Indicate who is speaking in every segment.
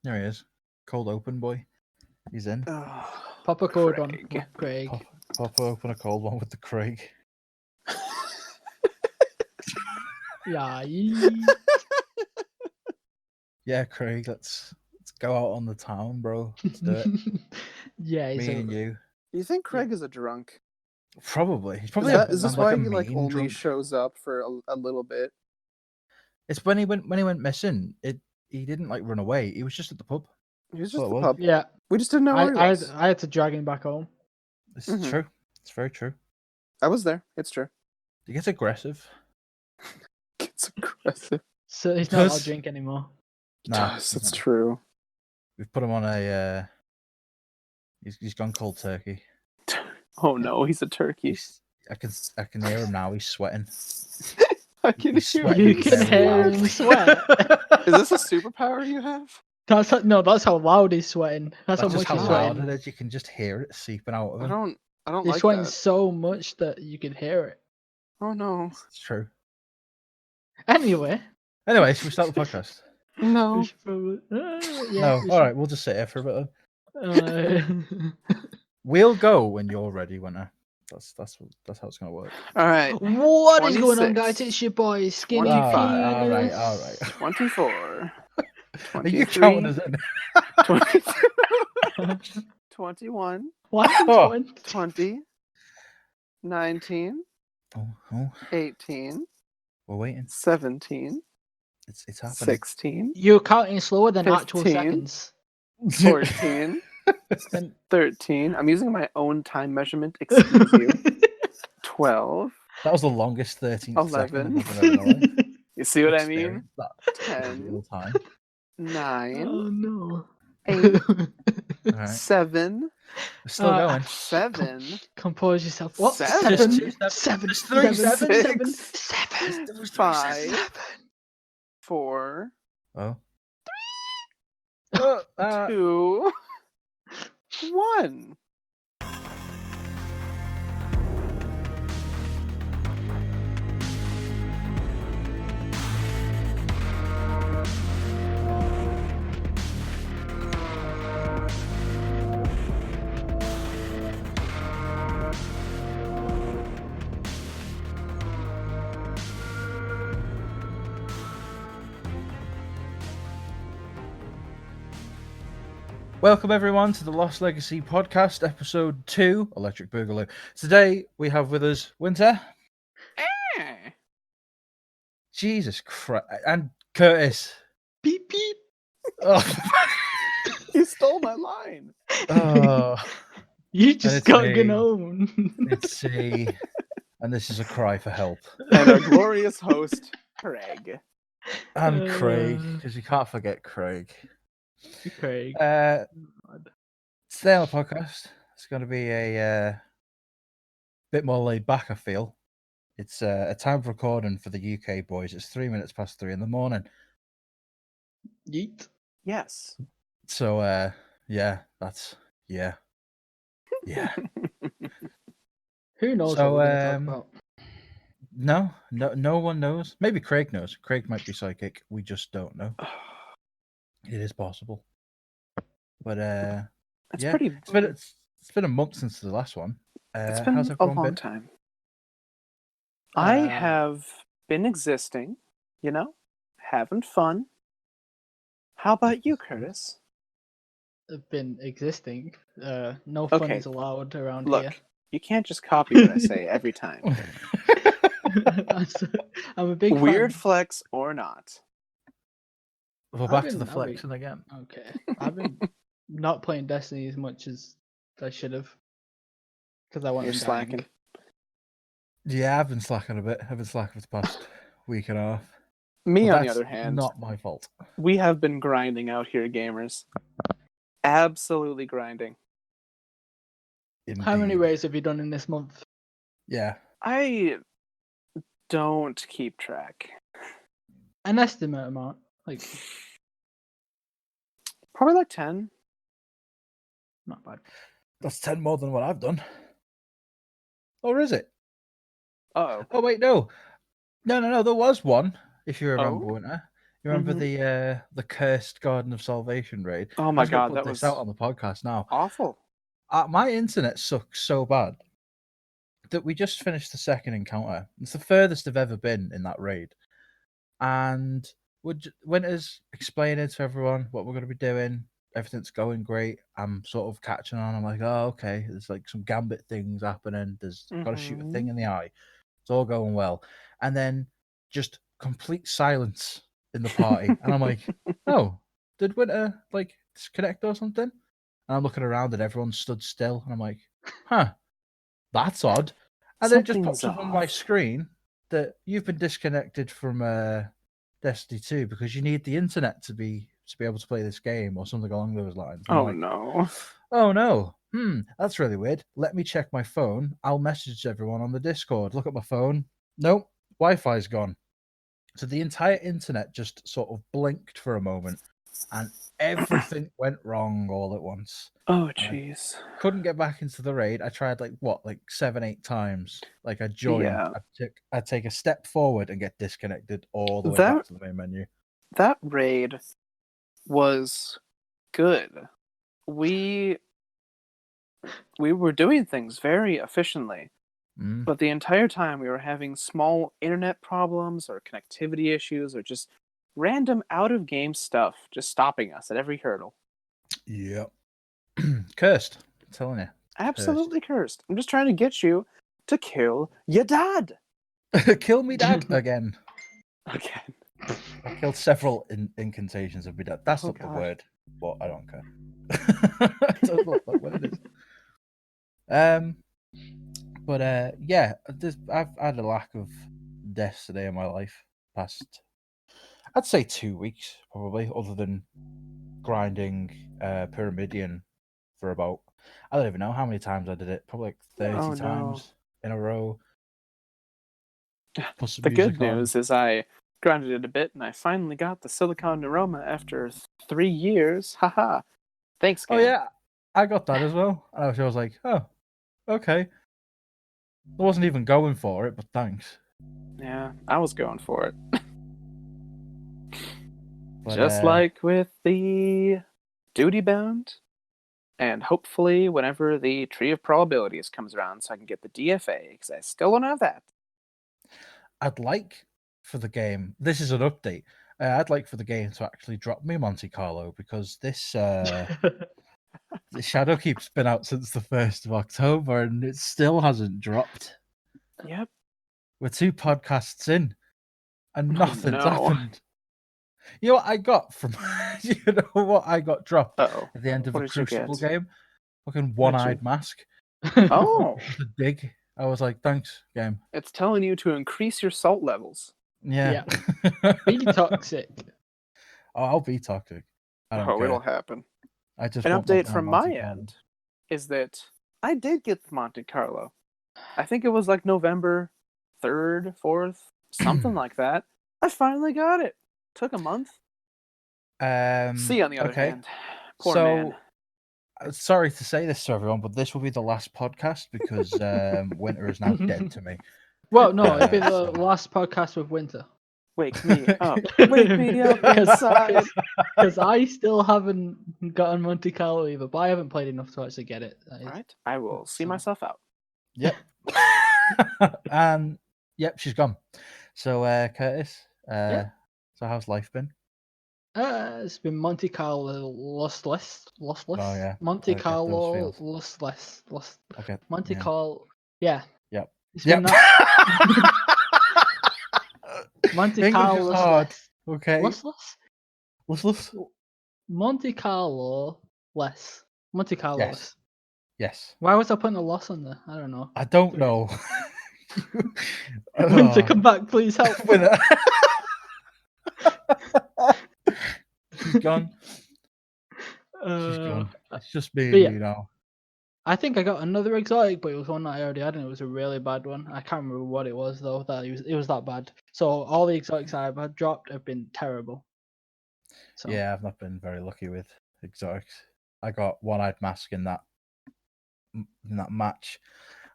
Speaker 1: There he is. Cold open boy. He's in.
Speaker 2: Pop a code on
Speaker 3: Craig.
Speaker 2: with Craig.
Speaker 1: Pop open a cold one with the Craig.
Speaker 2: Yeah.
Speaker 1: Yeah, Craig. Let's go out on the town, bro. Let's do it.
Speaker 2: Yeah,
Speaker 1: Me and you.
Speaker 3: You think Craig is a drunk?
Speaker 1: Probably. He's
Speaker 3: Is,
Speaker 1: probably
Speaker 3: is this
Speaker 1: like
Speaker 3: why
Speaker 1: a
Speaker 3: he only
Speaker 1: drunk.
Speaker 3: shows up for a little bit?
Speaker 1: It's when he went missing. He didn't run away. He was just at the pub.
Speaker 3: He was
Speaker 1: That's
Speaker 3: just
Speaker 1: what
Speaker 3: the
Speaker 1: it was.
Speaker 3: pub.
Speaker 2: Yeah.
Speaker 3: We just didn't know where he was.
Speaker 2: I had to drag him back home.
Speaker 1: This is true. It's very true.
Speaker 3: I was there. It's true.
Speaker 1: He gets aggressive.
Speaker 3: It's aggressive.
Speaker 2: So he's not allowed to drink anymore.
Speaker 1: Nah,
Speaker 3: Yes, that's true.
Speaker 1: We've put him on a. He's gone cold turkey.
Speaker 3: Oh no, he's a turkey.
Speaker 1: I can hear him now. He's sweating.
Speaker 3: I can
Speaker 1: He's
Speaker 3: hear
Speaker 1: sweating
Speaker 2: You
Speaker 3: you.
Speaker 2: can
Speaker 1: very
Speaker 2: hear
Speaker 1: loudly.
Speaker 2: him sweat.
Speaker 3: Is this a superpower you have?
Speaker 2: That's how loud he's sweating. That's
Speaker 1: That's
Speaker 2: how
Speaker 1: just
Speaker 2: much
Speaker 1: how
Speaker 2: he's
Speaker 1: loud
Speaker 2: sweating.
Speaker 1: it is. You can just hear it seeping out of
Speaker 3: I
Speaker 1: him.
Speaker 3: don't
Speaker 2: He's
Speaker 3: like
Speaker 2: sweating
Speaker 3: that.
Speaker 2: so much that you can hear it.
Speaker 3: Oh no.
Speaker 1: It's true.
Speaker 2: Anyway.
Speaker 1: Anyway, should we start the podcast?
Speaker 3: No.
Speaker 2: We should probably,
Speaker 1: No. All right, we'll just sit here for a bit.
Speaker 2: right.
Speaker 1: We'll go when you're ready, Winter. That's how it's gonna work.
Speaker 3: All right.
Speaker 2: What is going on,
Speaker 3: 26.
Speaker 2: guys? It's your boy Skinny
Speaker 3: 25.
Speaker 1: All right.
Speaker 2: Penis.
Speaker 3: 24.
Speaker 1: Are you counting us in?
Speaker 3: 22. 21.
Speaker 2: What?
Speaker 1: Oh.
Speaker 3: 20. 19.
Speaker 1: Oh,
Speaker 3: 18.
Speaker 1: we're waiting.
Speaker 3: 17.
Speaker 1: It's happening.
Speaker 3: 16.
Speaker 2: You're counting slower than actual
Speaker 3: 15.
Speaker 2: seconds.
Speaker 3: 14.
Speaker 2: Then
Speaker 3: 13. I'm using my own time measurement. Excuse you. 12.
Speaker 1: That was the longest 13
Speaker 3: 11.
Speaker 1: seconds I've ever known.
Speaker 3: You see what I mean?
Speaker 1: That
Speaker 3: 10.
Speaker 1: real time.
Speaker 3: 9.
Speaker 2: oh no.
Speaker 3: 8.
Speaker 1: All right.
Speaker 3: 7.
Speaker 1: We're still going.
Speaker 3: 7.
Speaker 2: Compose yourself. What?
Speaker 3: Seven.
Speaker 2: Seven.
Speaker 1: Just three.
Speaker 2: Seven.
Speaker 3: Six.
Speaker 2: 7.
Speaker 3: 5. 4.
Speaker 1: Oh.
Speaker 3: 2. 1.
Speaker 1: Welcome everyone to the Lost Legacy podcast, episode 2, Electric Boogaloo. Today we have with us Winter, Jesus Christ, and Curtis.
Speaker 2: Beep beep.
Speaker 1: Oh,
Speaker 3: You stole my line.
Speaker 1: oh,
Speaker 2: You just
Speaker 1: it's
Speaker 2: got
Speaker 1: me.
Speaker 2: Gnome.
Speaker 1: it's C, and this is a cry for help.
Speaker 3: And our glorious host, Craig.
Speaker 1: And Craig, because you can't forget Craig.
Speaker 2: Craig.
Speaker 1: Today on the podcast, it's going to be a bit more laid back, I feel. It's a time for recording for the UK boys. It's 3 minutes past 3 in the morning.
Speaker 2: Yeet.
Speaker 3: Yes.
Speaker 1: So, yeah.
Speaker 2: Who knows
Speaker 1: So,
Speaker 2: what we're going to talk about?
Speaker 1: No one knows. Maybe Craig knows. Craig might be psychic. We just don't know. It is possible. But
Speaker 3: It's
Speaker 1: yeah,
Speaker 3: pretty.
Speaker 1: it's been a month since the last one.
Speaker 3: It's been
Speaker 1: how's
Speaker 3: a
Speaker 1: everyone
Speaker 3: long
Speaker 1: been?
Speaker 3: time. I have been existing, having fun. How about you, Curtis?
Speaker 2: Have been existing. No fun
Speaker 3: Okay,
Speaker 2: is allowed around
Speaker 3: Look,
Speaker 2: here.
Speaker 3: you can't just copy what I say every time.
Speaker 2: I'm a big
Speaker 3: Weird
Speaker 2: fan.
Speaker 3: flex or not.
Speaker 1: We're back to the flexing again.
Speaker 2: Okay. I've been not playing Destiny as much as I should have. Because I want
Speaker 3: You're
Speaker 2: them
Speaker 3: slacking.
Speaker 2: dying.
Speaker 1: Yeah, I've been slacking a bit. I've been slacking for the past week and a half.
Speaker 3: Me,
Speaker 1: But
Speaker 3: on the
Speaker 1: that's
Speaker 3: other hand,
Speaker 1: not my fault.
Speaker 3: we have been grinding out here, gamers. Absolutely grinding.
Speaker 2: How many
Speaker 1: Indeed.
Speaker 2: raids have you done in this month?
Speaker 1: Yeah.
Speaker 3: I don't keep track.
Speaker 2: An estimate amount. Like,
Speaker 3: Probably like 10.
Speaker 2: not bad.
Speaker 1: That's 10 more than what I've done. Or is it?
Speaker 3: Uh-oh.
Speaker 1: Oh, wait, no. No. There was one, if you remember,
Speaker 3: Oh?
Speaker 1: Winter. You remember
Speaker 3: Mhm.
Speaker 1: the cursed Garden of Salvation raid?
Speaker 3: Oh
Speaker 1: I'm
Speaker 3: my
Speaker 1: just gonna
Speaker 3: god,
Speaker 1: put
Speaker 3: that
Speaker 1: this
Speaker 3: was
Speaker 1: out on the podcast now.
Speaker 3: awful.
Speaker 1: My internet sucks so bad that we just finished the second encounter. It's the furthest I've ever been in that raid, and Winter's explaining to everyone what we're going to be doing. Everything's going great. I'm sort of catching on. I'm like, oh, okay. There's like some gambit things happening. There's got to shoot a thing
Speaker 3: Mhm.
Speaker 1: in the eye. It's all going well, and then just complete silence in the party, and I'm like, oh, did Winter like disconnect or something? And I'm looking around, and everyone stood still, and I'm like, huh, that's odd. And then it just
Speaker 3: Something's
Speaker 1: pops up on my
Speaker 3: off.
Speaker 1: screen that you've been disconnected from Destiny 2 because you need the internet to be able to play this game or something along those lines. I'm
Speaker 3: Oh
Speaker 1: like,
Speaker 3: no.
Speaker 1: oh no, that's really weird. Let me check my phone. I'll message everyone on the Discord. Look at my phone. Nope, Wi-Fi's gone. So the entire internet just sort of blinked for a moment, and everything went wrong all at once.
Speaker 3: Oh
Speaker 1: And I
Speaker 3: jeez.
Speaker 1: couldn't get back into the raid. I tried like 7, 8 times. Like I joined,
Speaker 3: Yeah.
Speaker 1: I'd take a step forward and get disconnected all the way
Speaker 3: That
Speaker 1: back to the main menu.
Speaker 3: that raid was good. We were doing things very efficiently,
Speaker 1: Mm.
Speaker 3: but the entire time we were having small internet problems or connectivity issues or just random out of game stuff just stopping us at every hurdle.
Speaker 1: Yep. Cursed. I'm telling you.
Speaker 3: Absolutely cursed. I'm just trying to get you to kill your dad
Speaker 1: Kill me dad again.
Speaker 3: again.
Speaker 1: I killed several incantations of me dad. That's
Speaker 3: Oh,
Speaker 1: not the
Speaker 3: God.
Speaker 1: word, but I don't care. I don't know what it is. But yeah, I've had a lack of deaths today in my life. Past, I'd say 2 weeks probably, other than grinding Pyramidion for about, I don't even know how many times I did it. Probably like 30
Speaker 3: Oh, no.
Speaker 1: times in a row. Put some
Speaker 3: The good
Speaker 1: music on.
Speaker 3: news is I grinded it a bit and I finally got the Silicon Neuroma after 3 years. Haha. Thanks,
Speaker 1: Oh
Speaker 3: game.
Speaker 1: yeah, I got that as well. And I was like, oh, okay. I wasn't even going for it, but thanks.
Speaker 3: Yeah, I was going for it.
Speaker 1: But
Speaker 3: Just like with the Duty Bound, and hopefully whenever the Tree of Probabilities comes around so I can get the DFA, because I still don't have that.
Speaker 1: I'd like for the game. This is an update. I'd like for the game to actually drop me Monte Carlo because this the Shadowkeep's been out since the 1st of October and it still hasn't dropped.
Speaker 3: Yep.
Speaker 1: We're 2 podcasts in and
Speaker 3: Oh,
Speaker 1: nothing's
Speaker 3: no.
Speaker 1: happened. You know what I got from you know what I got dropped
Speaker 3: Uh-oh.
Speaker 1: at the end of
Speaker 3: What
Speaker 1: a
Speaker 3: did you
Speaker 1: Crucible
Speaker 3: get?
Speaker 1: game? Fucking
Speaker 3: What did you...
Speaker 1: one-eyed mask.
Speaker 3: Oh!
Speaker 1: The dig. I was like, thanks, game.
Speaker 3: It's telling you to increase your salt levels.
Speaker 1: Yeah.
Speaker 2: Be toxic.
Speaker 1: Oh, I'll be toxic. I don't care.
Speaker 3: It'll happen.
Speaker 1: I just
Speaker 3: An
Speaker 1: want my
Speaker 3: update
Speaker 1: damn
Speaker 3: from my
Speaker 1: Monte Carlo.
Speaker 3: end is that I did get the Monte Carlo. I think it was like November 3rd, 4th, something like that. I finally got it. Took a month. C, on the other hand. Poor man.
Speaker 1: Sorry to say this to everyone, but this will be the last podcast because Winter is now dead to me.
Speaker 2: Well, no, it'd be the
Speaker 1: So-
Speaker 2: last podcast with Winter.
Speaker 3: Wake me up. Wake me up inside.
Speaker 2: Because I still haven't gotten Monte Carlo either, but I haven't played enough to actually get it.
Speaker 3: All right. I will see
Speaker 2: So-
Speaker 3: myself out.
Speaker 1: Yep. And yep, she's gone. So Curtis,
Speaker 2: Yeah.
Speaker 1: so how's life been?
Speaker 2: It's been Monte Carlo lossless.
Speaker 1: Oh yeah.
Speaker 2: Monte
Speaker 1: I get those
Speaker 2: Carlo
Speaker 1: feels.
Speaker 2: lossless.
Speaker 1: Okay.
Speaker 2: Monte
Speaker 1: yeah.
Speaker 2: Carlo. Yeah.
Speaker 1: Yep.
Speaker 2: It's
Speaker 1: Yep.
Speaker 2: been that. Monte
Speaker 1: English
Speaker 2: Carlo
Speaker 1: is hard.
Speaker 2: lossless.
Speaker 1: Okay.
Speaker 2: Lossless? Monte Carlo less. Monte Carlo
Speaker 1: Yes.
Speaker 2: less.
Speaker 1: Yes.
Speaker 2: Why was I putting a loss on there? I don't know.
Speaker 1: I don't know.
Speaker 2: Winter, come back, please help.
Speaker 1: Winter. She's gone. She's gone. It's just me and
Speaker 2: yeah.
Speaker 1: you now.
Speaker 2: I think I got another exotic, but it was one that I already had, and it was a really bad one. I can't remember what it was though. That it was that bad. So all the exotics I've had dropped have been terrible. So
Speaker 1: Yeah, I've not been very lucky with exotics. I got one-eyed mask in that match,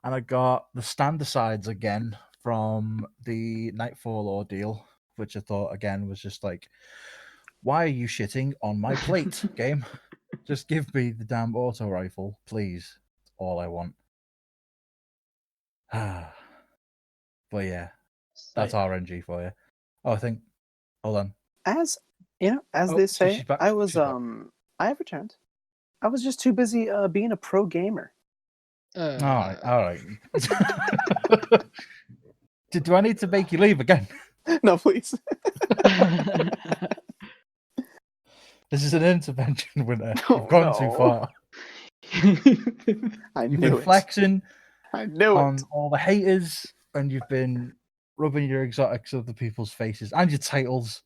Speaker 1: and I got the standard sides again from the Nightfall ordeal which I thought again was just like, why are you shitting on my plate, game? Just give me the damn auto rifle, please. That's all I want. But yeah, that's RNG for you. Oh, I think. Hold on.
Speaker 3: As you know, as
Speaker 1: Oh,
Speaker 3: they
Speaker 1: she's
Speaker 3: say,
Speaker 1: back.
Speaker 3: I was
Speaker 1: She's back.
Speaker 3: I have returned. I was just too busy being a pro gamer.
Speaker 1: All right. Do I need to make you leave again?
Speaker 3: No, please.
Speaker 1: This is an intervention, Winter.
Speaker 3: No,
Speaker 1: You've gone too
Speaker 3: no.
Speaker 1: far.
Speaker 3: I
Speaker 1: You've
Speaker 3: knew
Speaker 1: been
Speaker 3: it.
Speaker 1: flexing
Speaker 3: I knew
Speaker 1: on
Speaker 3: it.
Speaker 1: all the haters, and you've been rubbing your exotics over people's faces and your titles.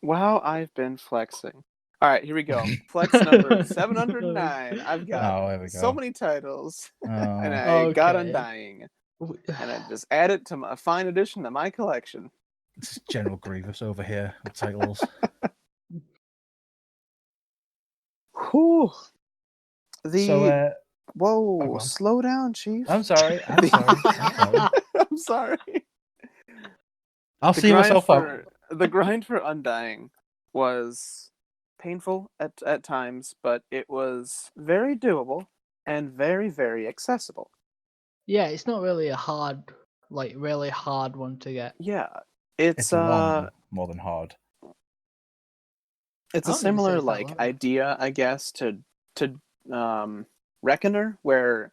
Speaker 3: Wow, I've been flexing. All right, here we go. Flex number 709. I've got
Speaker 1: there we
Speaker 3: so
Speaker 1: go.
Speaker 3: many titles, and
Speaker 1: Oh,
Speaker 3: I got
Speaker 2: Okay.
Speaker 3: Undying, and I just added to a fine addition to my collection.
Speaker 1: it's General Grievous over here with titles.
Speaker 3: Whew.
Speaker 1: So,
Speaker 3: Whoa,
Speaker 1: go on.
Speaker 3: slow down, Chief.
Speaker 1: I'm sorry. I'm sorry.
Speaker 3: I'm sorry.
Speaker 1: I'll see myself out.
Speaker 3: The grind for Undying was painful at times, but it was very doable and very, very accessible.
Speaker 2: Yeah, it's not really a hard, like really hard one to get.
Speaker 3: Yeah, it's
Speaker 1: long, more than hard.
Speaker 3: It's
Speaker 2: I
Speaker 3: a
Speaker 2: don't think
Speaker 3: similar
Speaker 2: it's that
Speaker 3: like
Speaker 2: long.
Speaker 3: idea, I guess, to Reckoner, where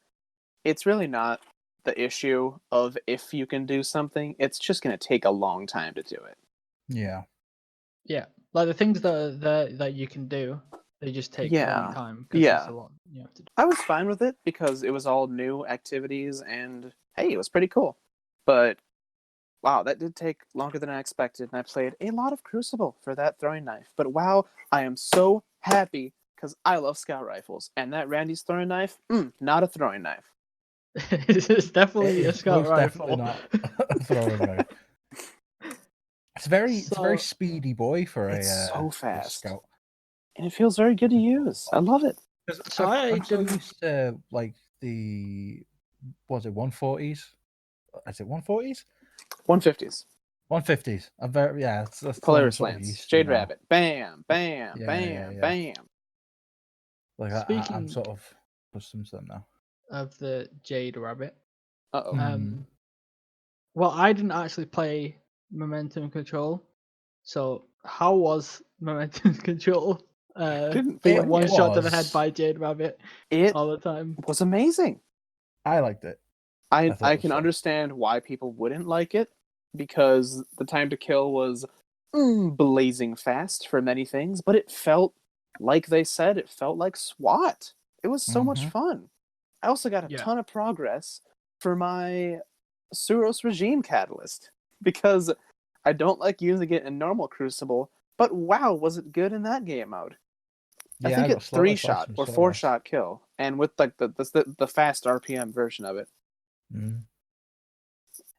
Speaker 3: it's really not the issue of if you can do something; it's just going to take a long time to do it.
Speaker 1: Yeah.
Speaker 2: Yeah, like the things that you can do, they just take a long time. 'Cause
Speaker 3: Yeah.
Speaker 2: there's a lot you have to do.
Speaker 3: I was fine with it because it was all new activities and hey, it was pretty cool. But wow, that did take longer than I expected, and I played a lot of Crucible for that throwing knife. But wow, I am so happy because I love scout rifles, and that Randy's throwing knife, not a throwing knife.
Speaker 2: It's definitely a
Speaker 1: It's
Speaker 2: scout
Speaker 1: most
Speaker 2: rifle.
Speaker 1: definitely not a throwing knife. It's a very speedy boy for
Speaker 3: It's
Speaker 1: a
Speaker 3: so
Speaker 1: for a
Speaker 3: fast,
Speaker 1: scout.
Speaker 3: and it feels very good to use. I love it.
Speaker 2: So
Speaker 1: I'm so used to like was it 140s? Is it 140s?
Speaker 3: 150s.
Speaker 1: 150s. I'm very that's what I'm
Speaker 3: Polaris
Speaker 1: sort of
Speaker 3: Lance,
Speaker 1: used to
Speaker 3: Jade
Speaker 1: now.
Speaker 3: Rabbit, bam, bam,
Speaker 1: Yeah,
Speaker 3: bam,
Speaker 1: yeah.
Speaker 3: bam.
Speaker 1: Like
Speaker 2: Speaking
Speaker 1: I'm sort of accustomed to them now.
Speaker 2: of the Jade Rabbit,
Speaker 3: Uh-oh.
Speaker 2: well, I didn't actually play Momentum Control. So how was Momentum Control?
Speaker 3: Didn't
Speaker 2: Being
Speaker 3: play
Speaker 2: one
Speaker 3: it.
Speaker 2: shot to the head by Jade Rabbit
Speaker 3: It
Speaker 2: all the time.
Speaker 3: was amazing.
Speaker 1: I liked it.
Speaker 3: I
Speaker 1: thought it was
Speaker 3: can
Speaker 1: fun.
Speaker 3: understand why people wouldn't like it because the time to kill was blazing fast for many things, but it felt like they said it felt like SWAT. It was so much fun. I also got a ton of progress for my Suros Regime Catalyst because I don't like using it in normal Crucible, but wow, was it good in that game mode.
Speaker 1: Yeah,
Speaker 3: I think
Speaker 1: got
Speaker 3: it 3-shot or 4-shot kill, and with like the fast RPM version of it.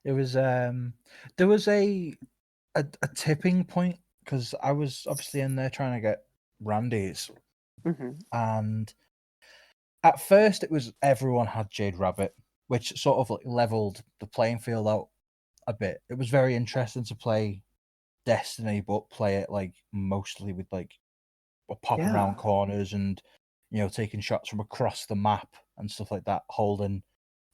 Speaker 1: It was there was a tipping point because I was obviously in there trying to get Randy's, and at first it was everyone had Jade Rabbit, which sort of like leveled the playing field out a bit. It was very interesting to play Destiny, but play it like mostly with like popping around corners and taking shots from across the map and stuff like that, holding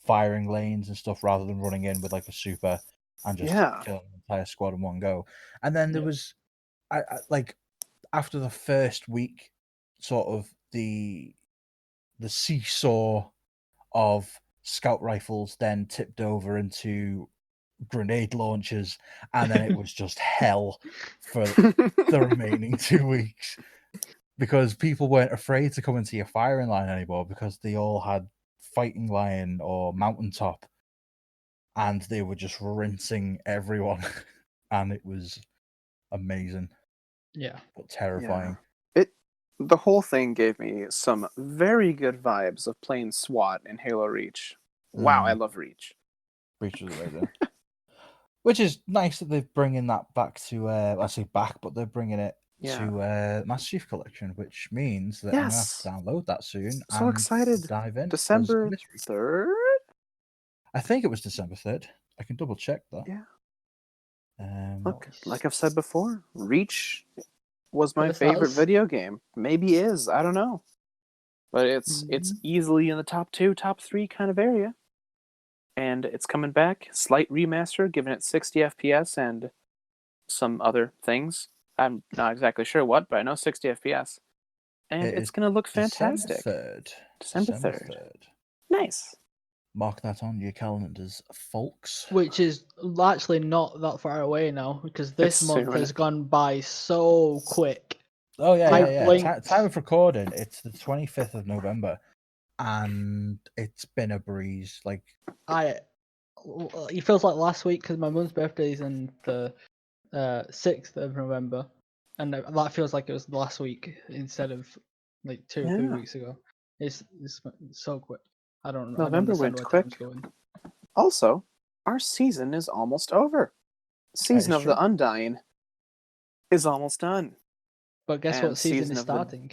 Speaker 1: firing lanes and stuff rather than running in with like a super and just killing the entire squad in one go. And then there was I like after the first week, sort of the seesaw of scout rifles then tipped over into grenade launchers, and then it was just hell for the remaining 2 weeks because people weren't afraid to come into your firing line anymore because they all had fighting line or mountaintop, and they were just rinsing everyone, and it was amazing. But terrifying.
Speaker 3: The whole thing gave me some very good vibes of playing SWAT in Halo Reach. Wow, I love Reach.
Speaker 1: Reach was amazing. Which is nice that they're bringing that back to, I say back, but they're bringing it to Master Chief Collection, which means that I'm going to have to download that soon.
Speaker 3: So
Speaker 1: and
Speaker 3: excited.
Speaker 1: Dive in.
Speaker 3: December 3rd?
Speaker 1: I think it was December 3rd. I can double check that.
Speaker 3: Yeah. Look, like I've said before, Reach was my
Speaker 2: Yes,
Speaker 3: favorite
Speaker 2: that's-
Speaker 3: video game. Maybe is, I don't know. But it's easily in the top 2, top 3 kind of area. And it's coming back, slight remaster, giving it 60 FPS and some other things. I'm not exactly sure what, but I know 60 FPS. And it's going to look fantastic.
Speaker 1: December
Speaker 3: December 3rd. Nice.
Speaker 1: Mark that on your calendars, folks.
Speaker 2: Which is actually not that far away now, because this
Speaker 3: It's
Speaker 2: month
Speaker 3: soon.
Speaker 2: has gone by so quick.
Speaker 1: Oh, yeah,
Speaker 2: I
Speaker 1: yeah.
Speaker 2: blinked.
Speaker 1: Time of recording, it's the 25th of November, and it's been a breeze. Like,
Speaker 2: It feels like last week because my mum's birthday is on the 6th of November, and that feels like it was last week instead of like 2 or 3
Speaker 3: Yeah.
Speaker 2: weeks ago. It's so quick. I don't
Speaker 3: November
Speaker 2: understand
Speaker 3: went
Speaker 2: where
Speaker 3: quick.
Speaker 2: time's going.
Speaker 3: Also, our season is almost over. Season
Speaker 1: is
Speaker 3: of
Speaker 1: true.
Speaker 3: the Undying is almost done.
Speaker 2: But guess
Speaker 3: And
Speaker 2: what season
Speaker 3: Season
Speaker 2: is
Speaker 3: of the-
Speaker 2: starting?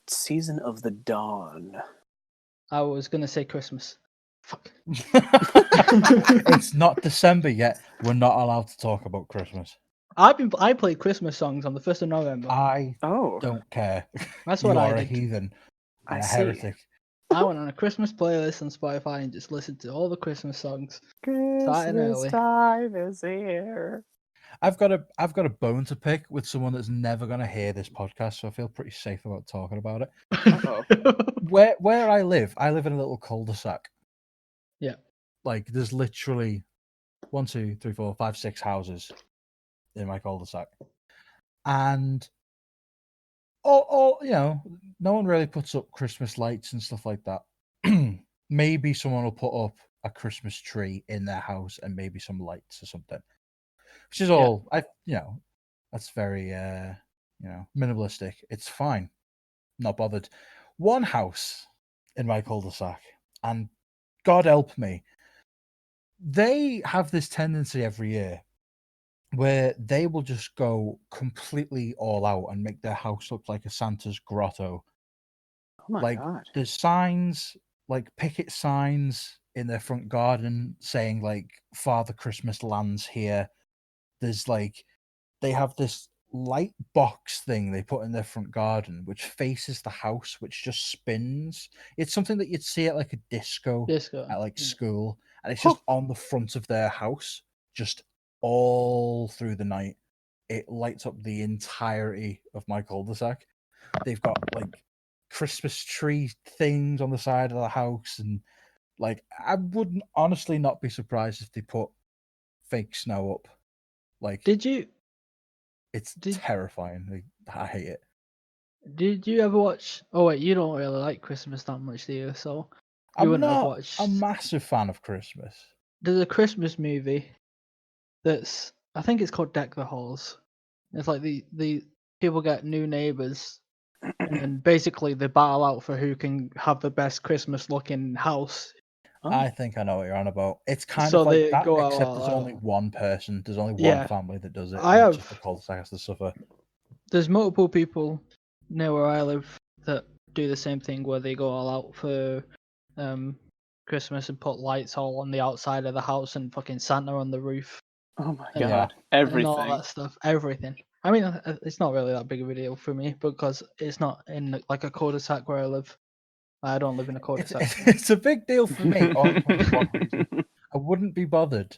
Speaker 3: Season of the Dawn.
Speaker 2: I was gonna say Christmas. Fuck.
Speaker 1: It's not December yet. We're not allowed to talk about Christmas.
Speaker 2: I played Christmas songs on the 1st of November.
Speaker 1: I
Speaker 3: Oh,
Speaker 1: don't care.
Speaker 2: That's
Speaker 1: You
Speaker 2: what I
Speaker 1: are a
Speaker 2: did.
Speaker 1: heathen
Speaker 3: I
Speaker 1: and a
Speaker 3: see.
Speaker 1: heretic.
Speaker 2: I went on a Christmas playlist on Spotify and just listened to all the Christmas songs. Starting
Speaker 3: Christmas
Speaker 2: early.
Speaker 3: time is here.
Speaker 1: I've got a bone to pick with someone that's never going to hear this podcast, so I feel pretty safe about talking about it.
Speaker 3: Uh-oh.
Speaker 1: Where I live in a little cul-de-sac.
Speaker 2: Yeah.
Speaker 1: Like, there's literally 1, 2, 3, 4, 5, 6 houses in my cul-de-sac, and all no one really puts up Christmas lights and stuff like that. Maybe someone will put up a Christmas tree in their house and maybe some lights or something, which is all that's very minimalistic. It's fine, not bothered. One house in my cul-de-sac, and God help me, they have this tendency every year where they will just go completely all out and make their house look like a Santa's grotto.
Speaker 3: Oh my
Speaker 1: Like,
Speaker 3: god.
Speaker 1: there's signs, like picket signs in their front garden saying like Father Christmas lands here. There's like, they have this light box thing they put in their front garden which faces the house, which just spins. It's something that you'd see at like a disco at like school, and it's just on the front of their house, just all through the night. It lights up the entirety of my cul-de-sac. They've got like Christmas tree things on the side of the house, and like, I wouldn't honestly not be surprised if they put fake snow up. Like, it's terrifying. Like, I hate it.
Speaker 2: Did you ever watch? Oh wait, you don't really like Christmas that much, do you? So you
Speaker 1: I'm
Speaker 2: wouldn't have
Speaker 1: not
Speaker 2: watched.
Speaker 1: a massive fan of Christmas.
Speaker 2: There's a Christmas movie that's, I think it's called Deck the Halls. It's like the people get new neighbors, and then basically they battle out for who can have the best Christmas looking house.
Speaker 1: I think I know what you're on about. It's kind
Speaker 2: So
Speaker 1: of like
Speaker 2: they
Speaker 1: that,
Speaker 2: go out
Speaker 1: except
Speaker 2: all
Speaker 1: there's only
Speaker 2: out.
Speaker 1: one person. There's only one
Speaker 2: Yeah.
Speaker 1: family that does it.
Speaker 2: I
Speaker 1: and
Speaker 2: have-
Speaker 1: just the cul-de-sac has to suffer.
Speaker 2: There's multiple people near where I live that do the same thing, where they go all out for Christmas and put lights all on the outside of the house and fucking Santa on the roof.
Speaker 3: Oh my
Speaker 2: and-
Speaker 3: god.
Speaker 2: And
Speaker 3: Everything.
Speaker 2: all that stuff, everything. I mean, it's not really that big of a deal for me because it's not in like a cul-de-sac where I live. I don't live in a cul-de-sac.
Speaker 1: It's a big deal for me. Only for one reason. I wouldn't be bothered,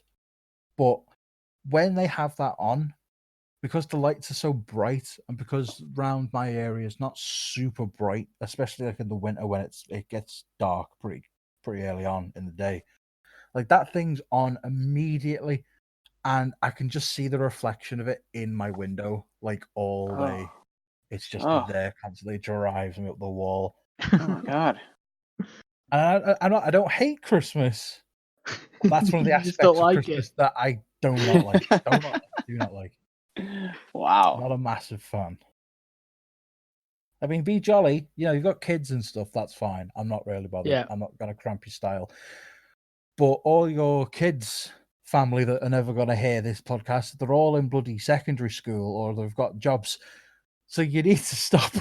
Speaker 1: but when they have that on, because the lights are so bright, and because round my area is not super bright, especially like in the winter when it gets dark pretty early on in the day, like that thing's on immediately, and I can just see the reflection of it in my window like all day. It's just there constantly. It drives me up the wall.
Speaker 3: Oh my god.
Speaker 1: And I don't hate Christmas. That's one of the
Speaker 2: You just
Speaker 1: aspects
Speaker 2: don't
Speaker 1: of
Speaker 2: like
Speaker 1: Christmas
Speaker 2: it.
Speaker 1: that I do not like. Do not like.
Speaker 3: Wow.
Speaker 1: Not a massive fan. I mean, be jolly. You know, you've got kids and stuff. That's fine. I'm not really bothered.
Speaker 2: Yeah.
Speaker 1: I'm not going to cramp your style. But all your kids' family that are never going to hear this podcast, they're all in bloody secondary school or they've got jobs. So you need to stop.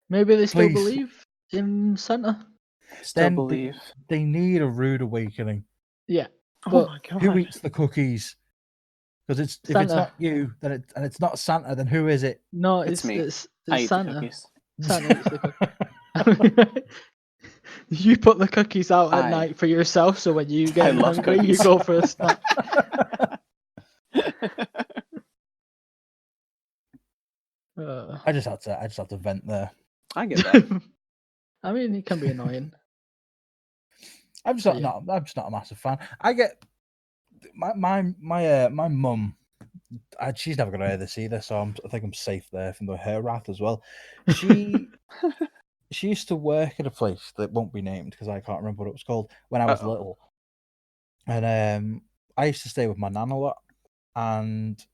Speaker 2: Maybe they still
Speaker 1: Please.
Speaker 2: believe in Santa.
Speaker 3: Still
Speaker 1: Then
Speaker 3: believe.
Speaker 1: they need a rude awakening.
Speaker 2: Yeah.
Speaker 3: Oh
Speaker 2: But
Speaker 3: my god.
Speaker 1: Who eats the cookies? Because if it's
Speaker 2: Santa.
Speaker 1: not you, and it's not Santa, then who is it?
Speaker 2: No,
Speaker 3: It's me.
Speaker 2: It's
Speaker 3: I eat the
Speaker 2: Santa.
Speaker 3: cookies.
Speaker 2: Santa eats the cookies. You put the cookies out at night for yourself, so when you get
Speaker 3: love
Speaker 2: hungry,
Speaker 3: cookies.
Speaker 2: you go for a snack.
Speaker 1: I just had to vent there.
Speaker 3: I get that.
Speaker 2: I mean, it can be annoying.
Speaker 1: I'm just
Speaker 2: Yeah.
Speaker 1: not a massive fan. I get my mum. She's never gonna hear this either, so I think I'm safe there from her wrath as well. She used to work at a place that won't be named because I can't remember what it was called when I was little, and I used to stay with my nan a lot, and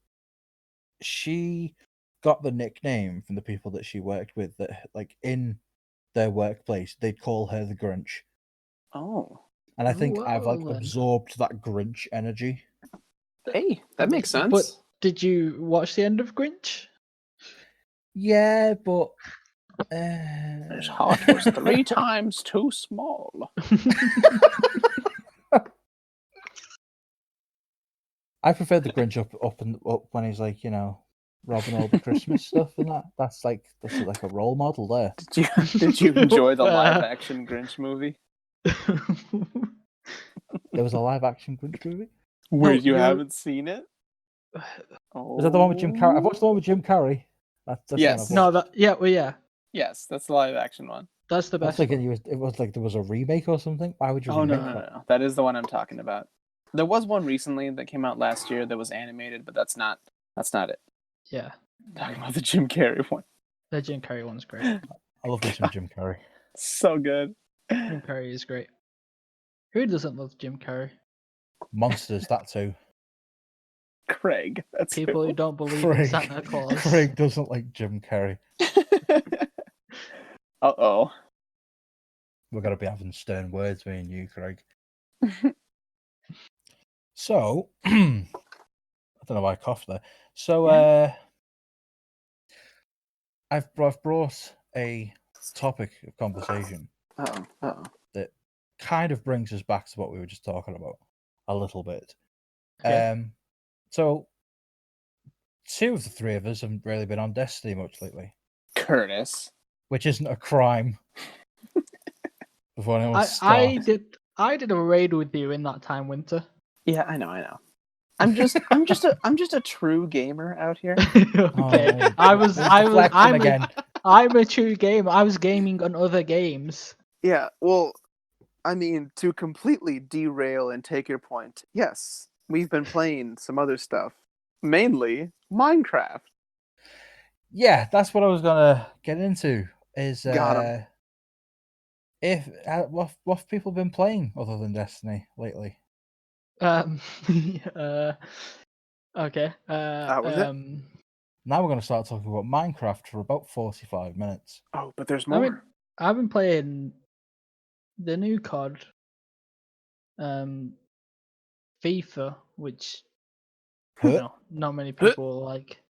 Speaker 1: she got the nickname from the people that she worked with that, like, in their workplace, they'd call her the Grinch.
Speaker 3: Oh.
Speaker 1: And I think I've
Speaker 2: Well, then.
Speaker 1: absorbed that Grinch energy.
Speaker 3: Hey, that makes sense.
Speaker 2: But did you watch the end of Grinch?
Speaker 1: Yeah, but
Speaker 3: His heart was 3 times too small.
Speaker 1: I prefer the Grinch up when he's like, robbing all the Christmas stuff and that. That's like a role model there.
Speaker 3: Did you enjoy the live action Grinch movie?
Speaker 1: There was a live action Grinch movie.
Speaker 3: Wait, you haven't seen it?
Speaker 1: Was that the one with Jim Carrey? I've watched the one with Jim Carrey. That's
Speaker 3: Yes.
Speaker 1: The one I've watched.
Speaker 2: Yeah.
Speaker 3: Yes, that's the live action one.
Speaker 2: That's the
Speaker 1: I was
Speaker 2: best.
Speaker 1: thinking it was like there was a remake or something. Why would you?
Speaker 3: Oh,
Speaker 1: remake
Speaker 3: no.
Speaker 1: that?
Speaker 3: That is the one I'm talking about. There was one recently that came out last year that was animated, but that's not it.
Speaker 2: Yeah.
Speaker 3: I'm talking about the Jim Carrey one.
Speaker 2: The Jim Carrey one's great.
Speaker 1: I love me some Jim Carrey.
Speaker 3: So good.
Speaker 2: Jim Carrey is great. Who doesn't love Jim Carrey?
Speaker 1: Monsters, that too.
Speaker 3: Craig. That's
Speaker 2: People who don't believe in
Speaker 1: Craig.
Speaker 2: Santa Claus.
Speaker 1: Craig doesn't like Jim Carrey.
Speaker 3: Uh-oh.
Speaker 1: We're gonna be having stern words, me and you, Craig. So, I don't know why I coughed there. So, I've brought a topic of conversation that kind of brings us back to what we were just talking about a little bit.
Speaker 2: Okay.
Speaker 1: So, 2 of the 3 of us haven't really been on Destiny much lately,
Speaker 3: Curtis.
Speaker 1: which isn't a crime. Before anyone
Speaker 2: I
Speaker 1: starts.
Speaker 2: did a raid with you in that time, Winter.
Speaker 3: Yeah, I know. I'm just a true gamer out here.
Speaker 2: Okay.
Speaker 1: Again.
Speaker 2: I'm a true gamer. I was gaming on other games.
Speaker 3: Yeah, well, I mean, to completely derail and take your point, yes, we've been playing some other stuff, mainly Minecraft.
Speaker 1: Yeah, that's what I was gonna get into. Is
Speaker 3: Got 'em.
Speaker 1: what have people been playing other than Destiny lately?
Speaker 2: Okay.
Speaker 3: That was it?
Speaker 1: Now we're gonna start talking about Minecraft for about 45 minutes.
Speaker 3: Oh, but there's more.
Speaker 2: I've been playing the new COD, FIFA, which not many people like.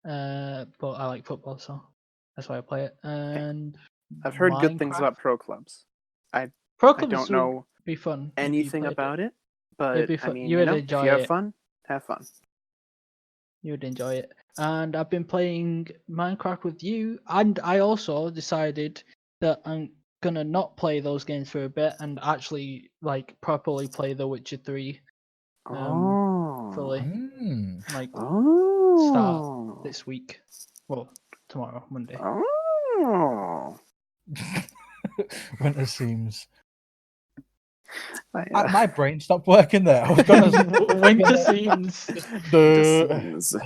Speaker 2: But I like football, so that's why I play it. And
Speaker 3: I've heard good things
Speaker 2: Minecraft.
Speaker 3: about Pro Clubs.
Speaker 2: Pro
Speaker 3: I
Speaker 2: Clubs
Speaker 3: don't know
Speaker 2: would be fun.
Speaker 3: anything about it, but
Speaker 2: It'd be fun.
Speaker 3: I mean,
Speaker 2: You would
Speaker 3: if
Speaker 2: enjoy
Speaker 3: you have
Speaker 2: it.
Speaker 3: fun, have fun.
Speaker 2: You would enjoy it. And I've been playing Minecraft with you, and I also decided that I'm gonna not play those games for a bit and actually like properly play The Witcher 3 fully. Start this week. Well, tomorrow, Monday.
Speaker 3: Oh.
Speaker 1: Winter seems. My brain stopped working there. I was gonna
Speaker 2: Winter seems.
Speaker 1: I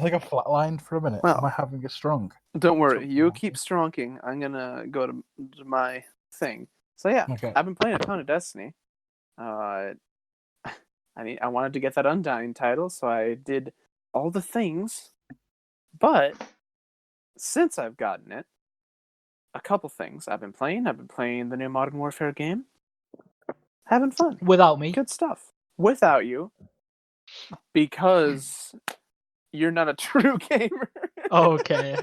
Speaker 1: think I flatlined for a minute.
Speaker 3: Well,
Speaker 1: am I having a strong?
Speaker 3: Don't worry, you keep stronking. I'm gonna go to my thing. So yeah,
Speaker 1: Okay.
Speaker 3: I've been playing a ton of Destiny. I wanted to get that Undying title, so I did all the things. But since I've gotten it, a couple things I've been playing. I've been playing the new Modern Warfare game. Having fun.
Speaker 2: Without me.
Speaker 3: Good stuff. Without you. Because you're not a true gamer.
Speaker 2: Okay.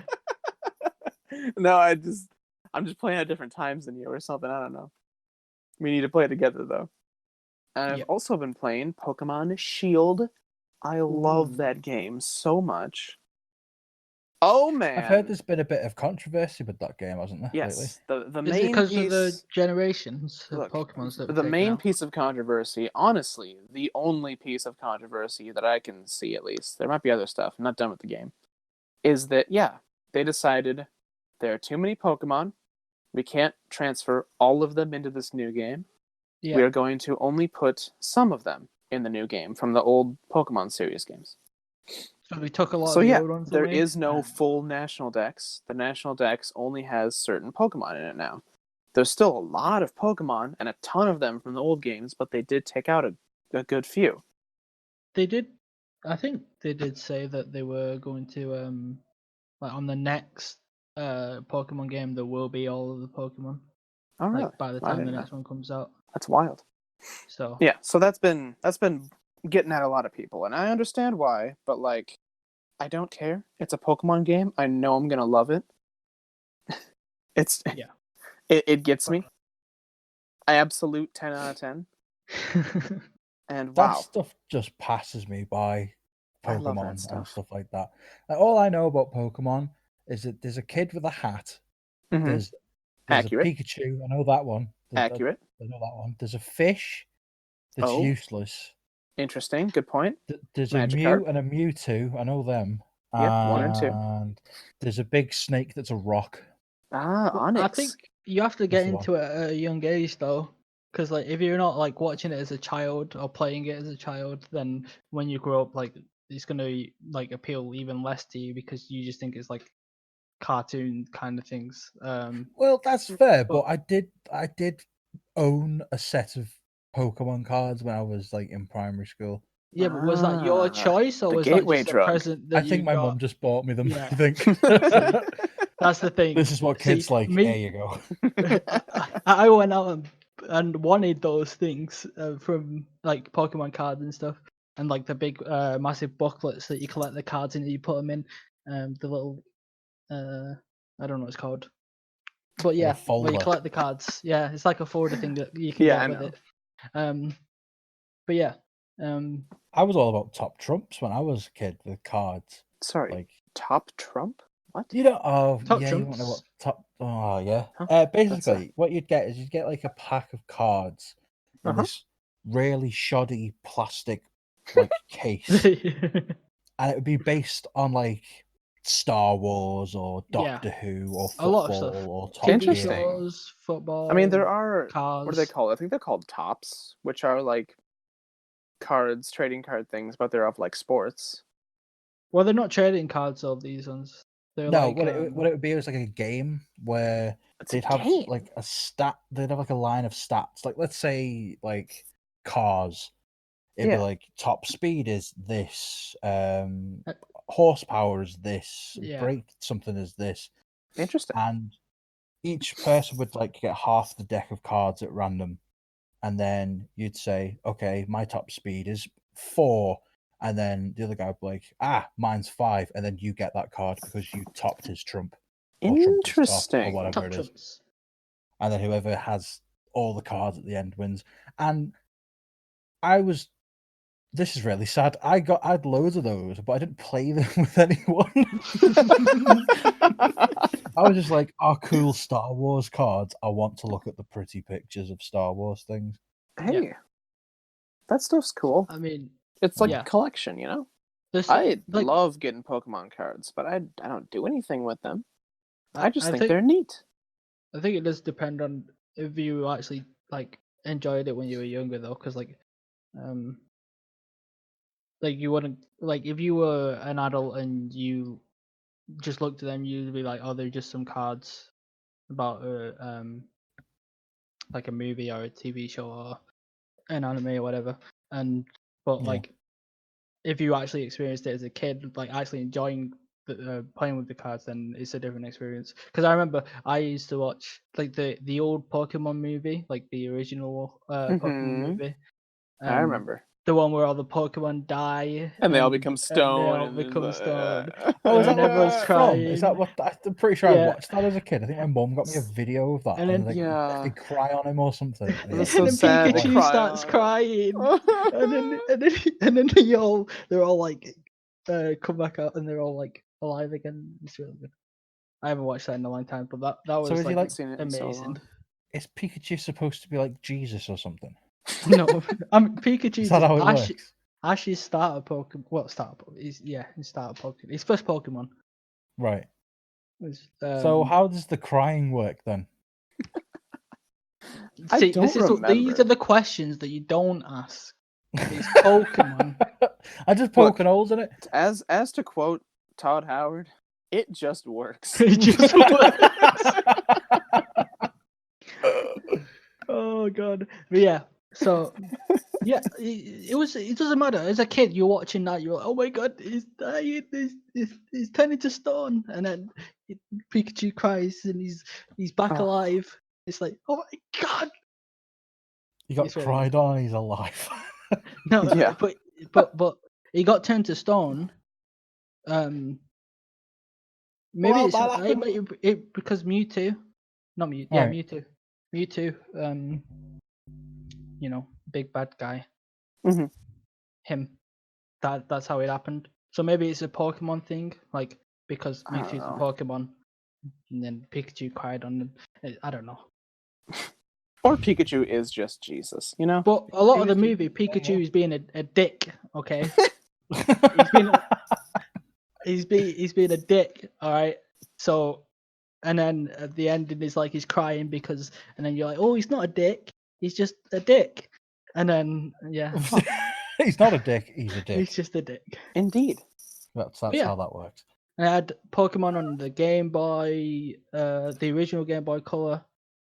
Speaker 3: No, I'm just playing at different times than you or something. I don't know. We need to play together though. And I've also been playing Pokemon Shield I love that game so much. Oh man!
Speaker 1: I've heard there's been a bit of controversy with that game, hasn't there, lately?
Speaker 3: Yes, the
Speaker 2: Is it
Speaker 3: main
Speaker 2: because
Speaker 3: piece.
Speaker 2: of the generations of
Speaker 3: Look,
Speaker 2: Pokemons that were
Speaker 3: the
Speaker 2: taken
Speaker 3: main
Speaker 2: out?
Speaker 3: piece of controversy, honestly, the only piece of controversy that I can see, at least, there might be other stuff, I'm not done with the game, is that, yeah, they decided there are too many Pokemon. We can't transfer all of them into this new game.
Speaker 2: Yeah.
Speaker 3: We are going to only put some of them in the new game from the old Pokemon series games.
Speaker 2: So we took a lot
Speaker 3: So
Speaker 2: of the
Speaker 3: yeah,
Speaker 2: old ones
Speaker 3: there
Speaker 2: away.
Speaker 3: is no full National Dex. The National Dex only has certain Pokemon in it now. There's still a lot of Pokemon and a ton of them from the old games, but they did take out a good few.
Speaker 2: They did. I think they did say that they were going to like on the next Pokemon game there will be all of the Pokemon.
Speaker 3: Oh, really?
Speaker 2: Like by the
Speaker 3: I
Speaker 2: time the
Speaker 3: didn't know.
Speaker 2: next one comes out.
Speaker 3: That's wild.
Speaker 2: So
Speaker 3: Yeah, so that's been getting at a lot of people, and I understand why, but like, I don't care. It's a Pokemon game. I know I'm gonna love it. It's
Speaker 2: yeah.
Speaker 3: it gets me. I absolute 10 out of 10. And
Speaker 1: That
Speaker 3: wow,
Speaker 1: stuff just passes me by.
Speaker 3: I love that
Speaker 1: Pokemon and
Speaker 3: stuff.
Speaker 1: stuff like that. Like, all I know about Pokemon is that there's a kid with a hat.
Speaker 3: Mhm.
Speaker 1: There's
Speaker 3: Accurate.
Speaker 1: a Pikachu. I know that one.
Speaker 3: Accurate.
Speaker 1: I know that one. There's a fish that's
Speaker 3: Oh.
Speaker 1: useless.
Speaker 3: Interesting. Good point.
Speaker 1: There's a
Speaker 3: Magikarp.
Speaker 1: Mew and a Mewtwo. I know them.
Speaker 3: Yep, 1 and 2.
Speaker 1: And there's a big snake that's a rock.
Speaker 3: Ah,
Speaker 2: Well,
Speaker 3: Onyx.
Speaker 2: I think you have to
Speaker 1: That's
Speaker 2: get
Speaker 1: the
Speaker 2: into it at a young age though, because like if you're not like watching it as a child or playing it as a child, then when you grow up, like it's gonna like appeal even less to you because you just think it's like cartoon kind of things.
Speaker 1: Well, that's fair, but
Speaker 2: but-
Speaker 1: I did own a set of Pokemon cards when I was like in primary school.
Speaker 2: Yeah, but was that your choice or
Speaker 3: the
Speaker 2: was
Speaker 3: gateway
Speaker 2: that just
Speaker 3: drug.
Speaker 2: a present that
Speaker 1: I think
Speaker 2: you
Speaker 1: my
Speaker 2: got?
Speaker 1: mum just bought me them.
Speaker 2: Yeah.
Speaker 1: I think.
Speaker 2: See, that's the thing.
Speaker 1: This is what
Speaker 2: See,
Speaker 1: kids like.
Speaker 2: me-
Speaker 1: There you go.
Speaker 2: I went out and wanted those things from like Pokemon cards and stuff, and like the big massive booklets that you collect the cards in and you put them in. The little I don't know what it's called, but
Speaker 1: Like a
Speaker 2: yeah, where you
Speaker 1: folder.
Speaker 2: collect the cards. Yeah, it's like a folder thing that you can
Speaker 3: Yeah,
Speaker 2: get
Speaker 3: I
Speaker 2: with
Speaker 3: know.
Speaker 2: it. But yeah,
Speaker 1: I was all about top trumps when I was a kid with cards.
Speaker 3: Sorry.
Speaker 1: Like,
Speaker 3: Top Trump? What?
Speaker 1: you know, oh
Speaker 2: Top
Speaker 1: yeah, you want to know what
Speaker 2: trumps.
Speaker 1: top? Oh yeah.
Speaker 3: Huh?
Speaker 1: Basically, what you'd get is you'd get like a pack of cards in
Speaker 3: Uh-huh.
Speaker 1: this really shoddy plastic like case, and it would be based on like Star Wars or
Speaker 2: Yeah.
Speaker 1: Doctor Who or
Speaker 2: A lot of stuff.
Speaker 1: football or Top
Speaker 2: TV
Speaker 3: Interesting.
Speaker 1: Gear.
Speaker 2: shows, football.
Speaker 3: I mean, there are.
Speaker 2: cars.
Speaker 3: What are they called? I think they're called tops, which are like cards, trading card things, but they're of like sports.
Speaker 2: Well, they're not trading cards of these ones. They're
Speaker 1: No,
Speaker 2: like
Speaker 1: what it would be is like a game where
Speaker 3: It's a
Speaker 1: they'd have
Speaker 3: game.
Speaker 1: like a stat. They'd have like a line of stats. Like let's say like cars. It'd be
Speaker 3: Yeah.
Speaker 1: like top speed is this, horsepower is this,
Speaker 2: Yeah.
Speaker 1: brake something is this,
Speaker 3: Interesting.
Speaker 1: and each person would like get half the deck of cards at random, and then you'd say, okay, my top speed is 4, and then the other guy would be like, mine's 5, and then you get that card because you topped his trump. Or trumped his top, or
Speaker 3: Interesting.
Speaker 1: whatever
Speaker 2: top
Speaker 1: it is.
Speaker 2: trumps.
Speaker 1: And then whoever has all the cards at the end wins. And I was. This is really sad. I had loads of those, but I didn't play them with anyone. I was just like, cool Star Wars cards. I want to look at the pretty pictures of Star Wars things.
Speaker 3: Hey, that stuff's cool.
Speaker 2: I mean,
Speaker 3: It's like
Speaker 2: yeah.
Speaker 3: a collection, you know?
Speaker 2: this
Speaker 3: I
Speaker 2: like
Speaker 3: love getting Pokemon cards, but I don't do anything with them. I just think
Speaker 2: think
Speaker 3: they're neat.
Speaker 2: I think it does depend on if you actually like enjoyed it when you were younger though, because like you wouldn't like if you were an adult and you just looked at them, you'd be like, oh, they're just some cards about like a movie or a TV show or an anime or whatever. But
Speaker 1: Yeah.
Speaker 2: like if you actually experienced it as a kid, like actually enjoying playing with the cards, then it's a different experience. Because I remember I used to watch like the old Pokemon movie, like the original Pokemon movie.
Speaker 3: I remember.
Speaker 2: the one where all the Pokemon die
Speaker 3: And they all become
Speaker 2: and they
Speaker 3: stone.
Speaker 2: all
Speaker 3: and
Speaker 2: become stone.
Speaker 1: Oh, is that
Speaker 2: And
Speaker 1: what
Speaker 2: everyone's
Speaker 1: that's from? Is that
Speaker 2: crying.
Speaker 1: what I'm pretty sure I
Speaker 2: Yeah.
Speaker 1: watched that as a kid. I think my mum got me a video of that,
Speaker 2: And
Speaker 1: and
Speaker 2: then-
Speaker 1: they cry on him or something.
Speaker 3: It was
Speaker 1: like,
Speaker 3: so
Speaker 2: and then
Speaker 3: sad, they
Speaker 2: Pikachu
Speaker 3: cry
Speaker 2: starts
Speaker 3: on
Speaker 2: crying, and then they're all like come back out, and they're all like alive again. It's really good. I haven't watched that in a long time, but that
Speaker 1: So
Speaker 2: was
Speaker 1: is he
Speaker 2: like
Speaker 1: like-
Speaker 3: seen it in so
Speaker 2: amazing.
Speaker 3: long.
Speaker 1: is Pikachu supposed to be like Jesus or something?
Speaker 2: No, Pikachu.
Speaker 1: Is that how it works?
Speaker 2: Ash's starter Pokemon. Well, starter Pokemon. His starter Pokemon. His first Pokemon.
Speaker 1: Right.
Speaker 2: Was,
Speaker 1: So how does the crying work then?
Speaker 3: I
Speaker 2: see,
Speaker 3: don't
Speaker 2: these
Speaker 3: remember.
Speaker 2: are the questions that you don't ask. These Pokemon.
Speaker 1: I just
Speaker 3: Look.
Speaker 1: poking holes in it.
Speaker 3: As to quote Todd Howard, it just works.
Speaker 2: It just works. Oh god. But yeah. So yeah, it doesn't matter. As a kid, you're watching that, you're like, oh my god, he's dying, he's turning to stone, and then Pikachu cries and he's back
Speaker 3: Oh.
Speaker 2: alive. It's like, oh my god.
Speaker 1: He got
Speaker 2: It's really
Speaker 1: cried on and he's alive.
Speaker 2: No,
Speaker 3: Yeah.
Speaker 2: but he got turned to stone. Maybe
Speaker 1: Well,
Speaker 2: it's
Speaker 1: that happened.
Speaker 2: it because Mewtwo, not Mewtwo, yeah,
Speaker 1: Right.
Speaker 2: Mewtwo, you know, big bad guy.
Speaker 3: Mhm.
Speaker 2: Him. That's how it happened. So maybe it's a Pokemon thing, like because
Speaker 3: I don't
Speaker 2: Mewtwo's a
Speaker 3: know.
Speaker 2: Pokemon, and then Pikachu cried on him. I don't know.
Speaker 3: Or Pikachu is just Jesus, you know?
Speaker 2: But a lot
Speaker 1: He
Speaker 2: of the
Speaker 1: was
Speaker 2: movie,
Speaker 1: just-
Speaker 2: Pikachu is being a dick. Okay, he's being a dick. All right. So, and then at the ending is like he's crying because, and then you're like, oh, he's not a dick. He's just a dick. And then yeah,
Speaker 1: He's not a dick. He's a dick.
Speaker 2: he's just a dick.
Speaker 3: Indeed.
Speaker 1: That's
Speaker 2: Yeah.
Speaker 1: how that works.
Speaker 2: I had Pokemon on the Game Boy, the original Game Boy Color,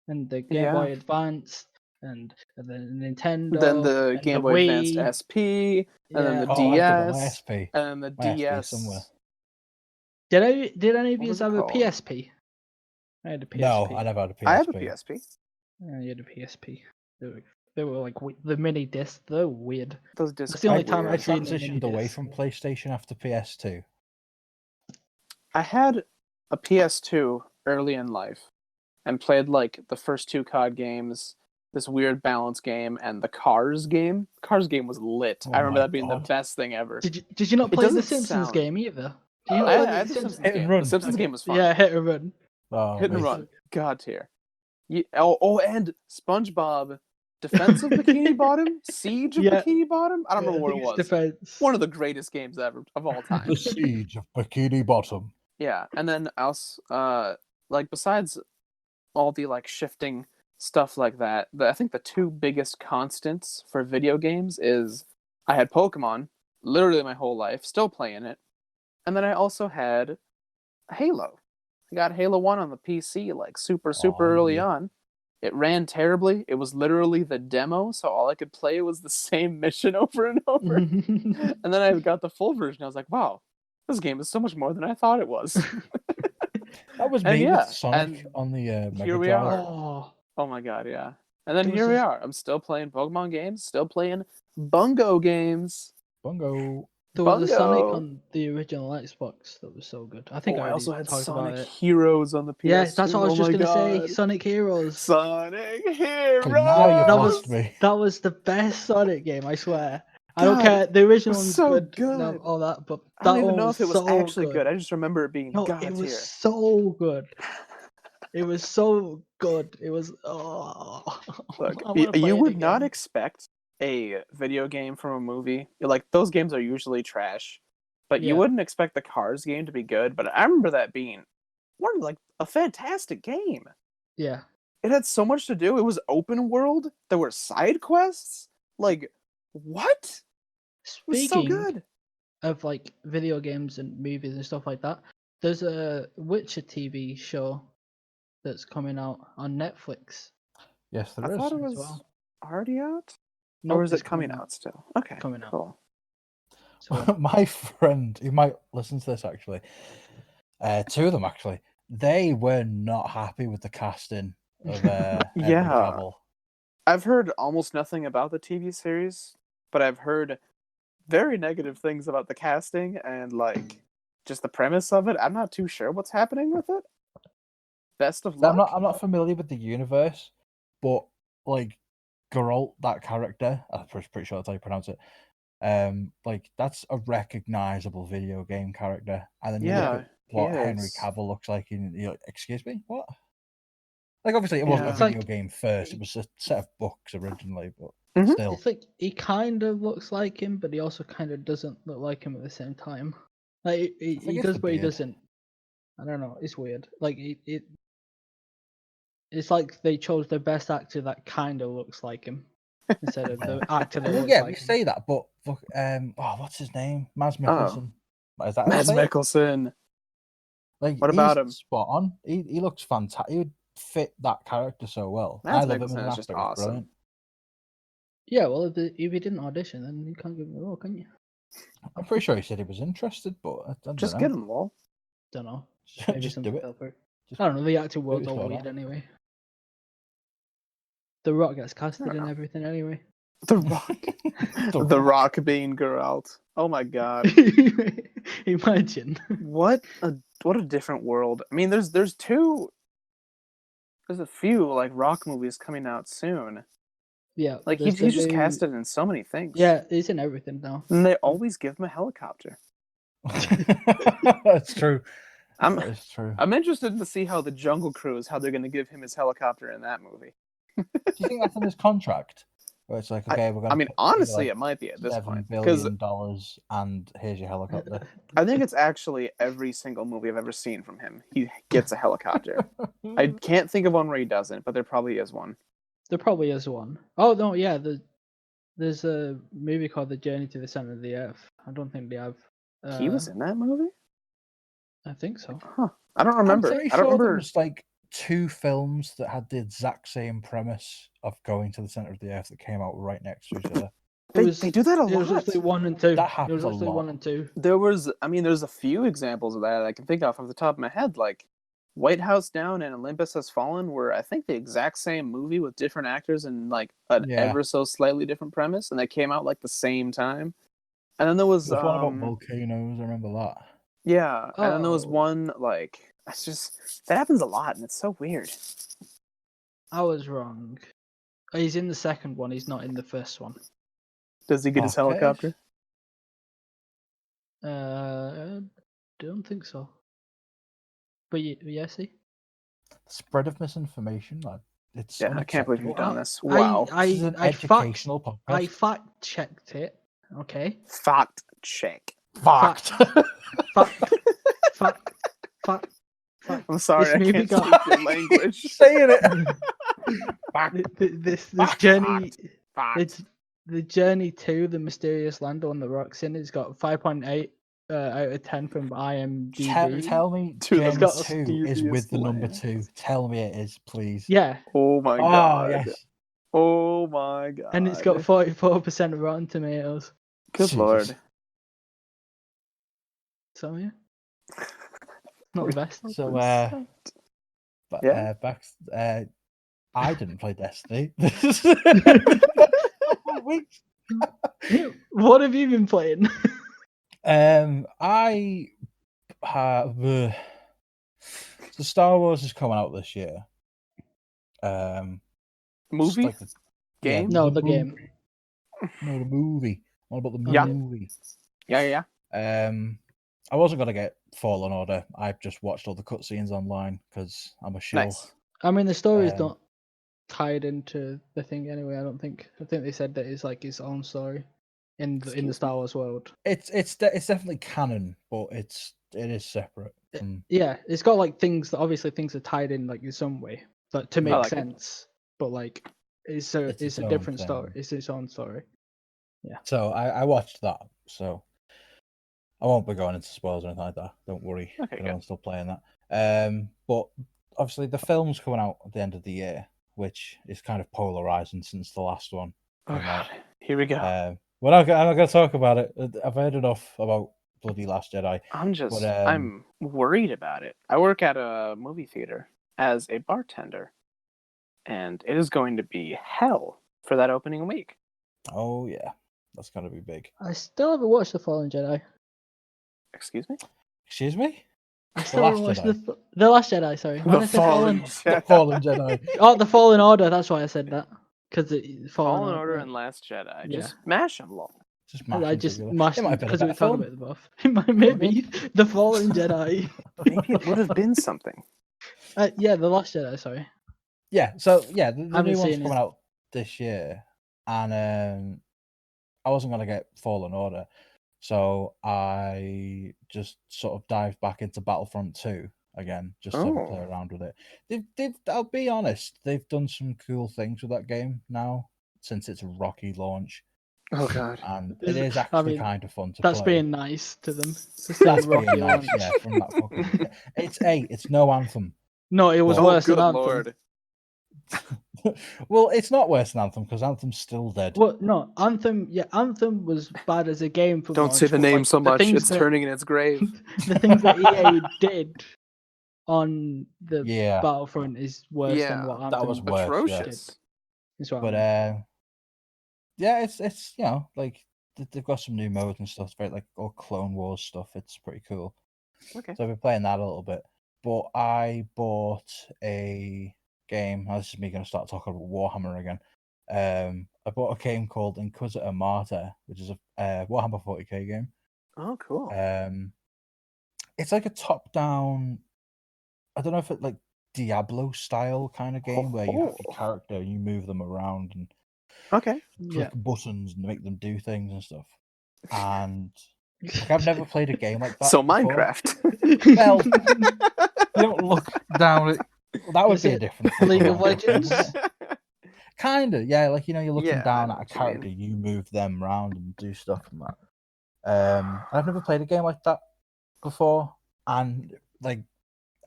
Speaker 2: and the Game Boy Advance, and the Nintendo.
Speaker 3: Then the
Speaker 2: and
Speaker 3: Game
Speaker 2: the
Speaker 3: Boy Advanced
Speaker 2: Wii.
Speaker 3: SP, and then the
Speaker 1: Oh, I've got my
Speaker 3: DS,
Speaker 1: SP.
Speaker 3: and then the
Speaker 1: My SP
Speaker 3: DS.
Speaker 1: somewhere.
Speaker 2: Did any of
Speaker 3: What
Speaker 2: you
Speaker 3: was it
Speaker 2: have a
Speaker 3: called?
Speaker 2: PSP? I had a PSP.
Speaker 1: No, I never had a PSP.
Speaker 3: I have a PSP.
Speaker 2: Yeah, you had a PSP. They were like the mini discs. They're weird.
Speaker 3: Those discs.
Speaker 2: That's the only
Speaker 3: are
Speaker 2: time
Speaker 3: weird.
Speaker 1: I
Speaker 2: I've seen a mini
Speaker 1: transitioned away
Speaker 2: disc.
Speaker 1: from PlayStation after PS2.
Speaker 3: I had a PS2 early in life and played like the first two COD games, this weird balance game, and the Cars game. Cars game was lit.
Speaker 1: Oh
Speaker 3: I remember
Speaker 1: my
Speaker 3: that being the
Speaker 1: God.
Speaker 3: best thing ever.
Speaker 2: Did you not
Speaker 3: It
Speaker 2: play the
Speaker 3: doesn't
Speaker 2: Simpsons
Speaker 3: sound-
Speaker 2: game either? Did you not
Speaker 3: I
Speaker 2: play
Speaker 3: had the Simpsons
Speaker 1: Hit and
Speaker 3: game.
Speaker 1: run.
Speaker 3: The Simpsons game was fun.
Speaker 2: Yeah, hit and run.
Speaker 1: Oh,
Speaker 3: Hit and
Speaker 1: mate.
Speaker 3: run. God tier. And SpongeBob Defense of Bikini Bottom? Siege of
Speaker 2: Yeah.
Speaker 3: Bikini Bottom? I don't
Speaker 2: Yeah,
Speaker 3: remember what
Speaker 2: think
Speaker 3: it
Speaker 2: it's
Speaker 3: was.
Speaker 2: Defense.
Speaker 3: One of the greatest games ever of all time.
Speaker 1: The Siege of Bikini Bottom.
Speaker 3: Yeah, and then else, like besides all the like shifting stuff like that, I think the two biggest constants for video games is I had Pokemon literally my whole life, still playing it, and then I also had Halo. I got Halo 1 on the PC like super early
Speaker 1: yeah.
Speaker 3: on. It ran terribly. It was literally the demo, so all I could play was the same mission over and over. And then I got the full version. I was like, wow, this game is so much more than I thought it was.
Speaker 1: That was
Speaker 3: And
Speaker 1: me
Speaker 3: yeah,
Speaker 1: with Sonic
Speaker 3: and
Speaker 1: on the Mega
Speaker 3: here we
Speaker 1: Drive.
Speaker 3: are.
Speaker 2: Oh,
Speaker 3: Oh my god, yeah. And then
Speaker 2: There was
Speaker 3: here we
Speaker 2: this-
Speaker 3: are. I'm still playing Pokemon games, still playing Bungo games.
Speaker 1: Bungo.
Speaker 2: there was a Sonic
Speaker 3: Bungo.
Speaker 2: on the original Xbox that was so good. I think I
Speaker 3: I
Speaker 2: already
Speaker 3: also had
Speaker 2: talked
Speaker 3: Sonic
Speaker 2: about it.
Speaker 3: Heroes on the PS2.
Speaker 2: Yeah, that's what I was
Speaker 3: Oh
Speaker 2: just
Speaker 3: my
Speaker 2: gonna say.
Speaker 3: God.
Speaker 2: Sonic Heroes.
Speaker 3: Sonic Heroes.
Speaker 1: Okay, now you've
Speaker 2: That
Speaker 1: lost
Speaker 2: was
Speaker 1: me.
Speaker 2: that was the best Sonic game. I swear. I don't
Speaker 3: God,
Speaker 2: care. The original
Speaker 3: was
Speaker 2: one's
Speaker 3: so
Speaker 2: good.
Speaker 3: good.
Speaker 2: No, all that, but
Speaker 3: I
Speaker 2: that
Speaker 3: don't even
Speaker 2: one
Speaker 3: know
Speaker 2: was
Speaker 3: if it was
Speaker 2: so
Speaker 3: actually good. I just remember it being
Speaker 2: No,
Speaker 3: God
Speaker 2: it was
Speaker 3: tier.
Speaker 2: so good. It was so good. It was. Oh,
Speaker 3: Look,
Speaker 2: I wanna play
Speaker 3: you
Speaker 2: it
Speaker 3: would not
Speaker 2: again.
Speaker 3: expect a video game from a movie. Like, those games are usually trash, but
Speaker 2: Yeah.
Speaker 3: you wouldn't expect the Cars game to be good. But I remember that being like a fantastic game.
Speaker 2: Yeah.
Speaker 3: It had so much to do. It was open world. There were side quests. Like, what? It was so
Speaker 2: Speaking
Speaker 3: good.
Speaker 2: of like video games and movies and stuff like that, there's a Witcher TV show that's coming out on Netflix.
Speaker 1: Yes,
Speaker 3: I
Speaker 1: there is.
Speaker 3: thought it
Speaker 2: as
Speaker 3: was
Speaker 2: well.
Speaker 3: already out.
Speaker 2: Nope,
Speaker 3: Or is
Speaker 2: it's
Speaker 3: it coming out still? Okay,
Speaker 2: coming out.
Speaker 3: cool.
Speaker 2: So
Speaker 1: My friend, who might listen to this actually, two of them actually, they were not happy with the casting of Henry
Speaker 3: Yeah.
Speaker 1: Cavill.
Speaker 3: I've heard almost nothing about the TV series, but I've heard very negative things about the casting and like just the premise of it. I'm not too sure what's happening with it. Best of
Speaker 1: So
Speaker 3: luck.
Speaker 1: I'm not familiar with the universe, but like Geralt, that character, I'm pretty sure that's how you pronounce it. Like that's a recognizable video game character, and then you look
Speaker 3: Yeah,
Speaker 1: at
Speaker 3: he
Speaker 1: what Henry
Speaker 3: is.
Speaker 1: Cavill looks like, and you're like, excuse me, what? Like obviously it wasn't a
Speaker 3: Yeah.
Speaker 2: It's
Speaker 1: video
Speaker 2: like-
Speaker 1: game first; it was a set of books originally, but
Speaker 3: Mhm.
Speaker 1: still,
Speaker 2: It's like he kind of looks like him, but he also kind of doesn't look like him at the same time. Like
Speaker 1: I think
Speaker 2: he
Speaker 1: it's
Speaker 2: does,
Speaker 1: the
Speaker 2: but he
Speaker 1: beard.
Speaker 2: doesn't. I don't know. It's weird. Like it's like they chose the best actor that kind of looks like him instead of the actor that
Speaker 1: Well,
Speaker 2: looks
Speaker 1: yeah,
Speaker 2: like
Speaker 1: we
Speaker 2: him.
Speaker 1: say that, but look, what's his name? Mads Mikkelsen. Is that how you
Speaker 3: Mads
Speaker 1: say it?
Speaker 3: Mikkelsen.
Speaker 1: Like,
Speaker 3: What about
Speaker 1: he's
Speaker 3: him?
Speaker 1: spot on. He looks fantastic. He would fit that character so well.
Speaker 3: Mads
Speaker 1: I love him as
Speaker 3: Mikkelsen
Speaker 1: an
Speaker 3: is just
Speaker 1: actor. He's
Speaker 3: awesome.
Speaker 1: brilliant.
Speaker 2: Yeah, well, if he didn't audition, then you can't give him a role, can you?
Speaker 1: I'm pretty sure he said he was interested, but I don't
Speaker 3: Just
Speaker 1: know.
Speaker 3: get him, lol.
Speaker 2: Don't know.
Speaker 1: Just
Speaker 2: Maybe
Speaker 1: do
Speaker 2: something
Speaker 1: it.
Speaker 2: fell through.
Speaker 1: Just
Speaker 2: I don't know. The acting
Speaker 1: do
Speaker 2: world's
Speaker 1: it,
Speaker 2: all
Speaker 1: sort
Speaker 2: weird
Speaker 1: of.
Speaker 2: anyway. The Rock gets casted
Speaker 3: don't
Speaker 2: and
Speaker 3: know.
Speaker 2: everything anyway.
Speaker 3: The Rock.
Speaker 1: The
Speaker 3: The
Speaker 1: Rock.
Speaker 3: Rock being Geralt. Oh my god.
Speaker 2: Imagine.
Speaker 3: What a different world. I mean, there's a few like Rock movies coming out soon.
Speaker 2: Yeah.
Speaker 3: Like
Speaker 2: there's
Speaker 3: he's
Speaker 2: the
Speaker 3: just
Speaker 2: new-
Speaker 3: casted in so many things.
Speaker 2: Yeah, he's in everything now.
Speaker 3: And they always give him a helicopter.
Speaker 1: That's true.
Speaker 3: I'm
Speaker 1: That is true.
Speaker 3: I'm interested to see how the Jungle Cruise, how they're going to give him his helicopter in that movie.
Speaker 1: Do you think that's in his contract? Where it's like, okay, we're going
Speaker 3: I mean, honestly, it might be at this
Speaker 1: $7
Speaker 3: point because
Speaker 1: billion and here's your helicopter.
Speaker 3: I think it's actually every single movie I've ever seen from him. He gets a helicopter. I can't think of one where he doesn't, but there probably is one.
Speaker 2: There probably is one. Oh no, yeah. There's a movie called The Journey to the Center of the Earth. I don't think they have.
Speaker 3: He was in that movie?
Speaker 2: I think so.
Speaker 3: Huh. I don't
Speaker 1: I'm
Speaker 3: remember.
Speaker 1: pretty
Speaker 3: I don't
Speaker 1: sure there
Speaker 3: remember.
Speaker 1: was like 2 films that had the exact same premise of going to the center of the earth that came out right next to each other.
Speaker 3: They do that a
Speaker 2: It was
Speaker 3: lot.
Speaker 2: actually 1 and 2.
Speaker 1: That
Speaker 2: It
Speaker 1: happens
Speaker 2: was
Speaker 1: a
Speaker 2: actually
Speaker 1: lot.
Speaker 2: 1 and 2.
Speaker 3: There's a few examples of that I can think of off the top of my head. Like White House Down and Olympus Has Fallen were, I think, the exact same movie with different actors and like an
Speaker 1: Yeah.
Speaker 3: ever so slightly different premise, and they came out like the same time. And then there was
Speaker 1: There's one about volcanoes. I remember that.
Speaker 3: yeah, and then there was
Speaker 2: Oh.
Speaker 3: one like it's just that happens a lot, and it's so weird.
Speaker 2: I was wrong. He's in the second one. He's not in the first one.
Speaker 3: Does he get his
Speaker 1: Okay.
Speaker 3: helicopter?
Speaker 2: I don't think so. But yes, he.
Speaker 1: Spread of misinformation. Like, it's
Speaker 3: Yeah, I can't believe
Speaker 1: unacceptable.
Speaker 3: you've done this. Wow.
Speaker 1: This is an educational podcast.
Speaker 2: I fact checked it. Okay.
Speaker 3: Fact check.
Speaker 1: Fact.
Speaker 2: Fact. Fact. Fact.
Speaker 3: I'm sorry,
Speaker 2: This
Speaker 3: I
Speaker 2: movie
Speaker 3: can't
Speaker 2: got-
Speaker 3: speak your language.
Speaker 1: Saying it. Fact.
Speaker 2: This
Speaker 1: Fact.
Speaker 2: journey.
Speaker 3: Fact.
Speaker 2: The journey to the mysterious land on the rocks in. It's got 5.8 out of 10 from IMDb.
Speaker 1: Tell me
Speaker 3: To the
Speaker 1: Journey
Speaker 2: mysterious
Speaker 1: 2 is with the number
Speaker 3: land.
Speaker 1: 2. Tell me it is, please.
Speaker 2: Yeah,
Speaker 3: Oh my
Speaker 1: Oh,
Speaker 3: god.
Speaker 1: yes.
Speaker 3: Oh my god.
Speaker 2: and it's got 44% Rotten Tomatoes.
Speaker 3: Good
Speaker 1: Jesus.
Speaker 3: lord.
Speaker 2: So yeah, not the best.
Speaker 1: So, but,
Speaker 3: Yeah.
Speaker 1: back. I didn't play Destiny. Weeks.
Speaker 2: What have you been playing?
Speaker 1: I have. So Star Wars is coming out this year. Just
Speaker 3: Movie?
Speaker 1: like
Speaker 3: Game?
Speaker 2: No, the game.
Speaker 1: No, the movie. What about the
Speaker 3: Yeah.
Speaker 1: movie?
Speaker 3: Yeah.
Speaker 1: I wasn't gonna get Fallen Order. I've just watched all the cutscenes online because I'm a shill.
Speaker 3: Nice.
Speaker 2: I mean, the story is
Speaker 1: Um,
Speaker 2: not tied into the thing anyway. I don't think. I think they said that it's like its own story in the Star Wars world.
Speaker 1: It's definitely canon, but it is separate. From,
Speaker 2: Yeah, it's got like things that obviously things are tied in like in some way, but to make
Speaker 3: like it.
Speaker 2: sense. But like, it's a
Speaker 1: its own
Speaker 2: different
Speaker 1: thing.
Speaker 2: story. It's its own story.
Speaker 1: So I watched that. So I won't be going into spoilers or anything like that. Don't worry.
Speaker 3: Okay, good.
Speaker 1: I'm still playing that. But obviously the film's coming out at the end of the year, which is kind of polarizing since the last one.
Speaker 3: Oh
Speaker 1: came out.
Speaker 3: god. Here we go.
Speaker 1: We're not going to talk about it. I've heard enough about bloody Last Jedi.
Speaker 3: I'm worried about it. I work at a movie theater as a bartender, and it is going to be hell for that opening week.
Speaker 1: Oh yeah. That's gonna be big.
Speaker 2: I still haven't watched The Fallen Jedi.
Speaker 3: Excuse me?
Speaker 1: Excuse me?
Speaker 2: I
Speaker 1: The
Speaker 2: still
Speaker 1: Last
Speaker 2: haven't watched
Speaker 1: Jedi.
Speaker 2: the Last Jedi. Sorry, when
Speaker 3: The
Speaker 2: I said Fallen,
Speaker 1: The Fallen Jedi.
Speaker 2: oh, the Fallen Order. That's why I said that because
Speaker 3: Fallen Order and Last Jedi.
Speaker 2: Yeah.
Speaker 3: Just mash them, lol.
Speaker 1: Just mash
Speaker 2: I
Speaker 1: them
Speaker 2: just
Speaker 1: together.
Speaker 2: mashed
Speaker 1: It might
Speaker 2: them
Speaker 1: have been a
Speaker 2: because we
Speaker 1: better
Speaker 2: were talking
Speaker 1: film.
Speaker 2: about the buff. It might maybe the Fallen Jedi.
Speaker 3: Maybe it would have been something.
Speaker 2: Yeah, the Last Jedi. Sorry.
Speaker 1: Yeah, so yeah, the
Speaker 2: haven't
Speaker 1: new one's
Speaker 2: seen
Speaker 1: coming
Speaker 2: it.
Speaker 1: out this year, and I wasn't gonna get Fallen Order, so I just sort of dived back into Battlefront 2 again, just to play around with it. I'll be honest, they've done some cool things with that game now since its rocky launch,
Speaker 3: Oh god.
Speaker 1: and it is actually kind of fun to
Speaker 2: That's
Speaker 1: play.
Speaker 2: being nice to them. To say
Speaker 1: That's
Speaker 2: rocky
Speaker 1: being nice,
Speaker 2: launch.
Speaker 1: yeah. From that fucking, it's no Anthem.
Speaker 2: No, it was
Speaker 1: Oh,
Speaker 2: worse than
Speaker 3: good
Speaker 2: Anthem.
Speaker 3: lord.
Speaker 1: Well, it's not worse than Anthem because Anthem's still dead.
Speaker 2: Well, no, Anthem. Yeah, Anthem was bad as a game for
Speaker 3: Don't
Speaker 2: launch,
Speaker 3: say the
Speaker 2: but,
Speaker 3: name
Speaker 2: like,
Speaker 3: so
Speaker 2: the
Speaker 3: much.
Speaker 2: things
Speaker 3: It's
Speaker 2: that-
Speaker 3: turning in its grave.
Speaker 2: The things that EA did on the
Speaker 1: Yeah.
Speaker 2: Battlefront is worse
Speaker 3: Yeah,
Speaker 2: than what Anthem
Speaker 1: that was worse.
Speaker 3: Atrocious.
Speaker 2: did. Is what I
Speaker 1: But
Speaker 2: mean.
Speaker 1: yeah, it's you know, like they've got some new modes and stuff. It's very like all Clone Wars stuff. It's pretty cool.
Speaker 3: Okay.
Speaker 1: So I've been playing that a little bit. But I bought a game. This is me going to start talking about Warhammer again. I bought a game called Inquisitor Martyr, which is a Warhammer 40k game.
Speaker 3: Oh, cool.
Speaker 1: It's like a top-down. I don't know if it's like Diablo style kind of game where you have your character and you move them around and
Speaker 3: Okay.
Speaker 1: click buttons and make them do things and stuff. And like, I've never played a game like that.
Speaker 3: So
Speaker 1: before.
Speaker 3: Minecraft.
Speaker 1: Well, you don't look down at. Well, that would
Speaker 2: Is
Speaker 1: be a
Speaker 2: it
Speaker 1: different
Speaker 2: League of
Speaker 1: program.
Speaker 2: Legends?
Speaker 1: Kinda, yeah. Like, you know, you're looking
Speaker 3: Yeah, I
Speaker 1: down
Speaker 3: know
Speaker 1: at a
Speaker 3: what you
Speaker 1: character, you move them around and do stuff and that. I've never played a game like that before, and like,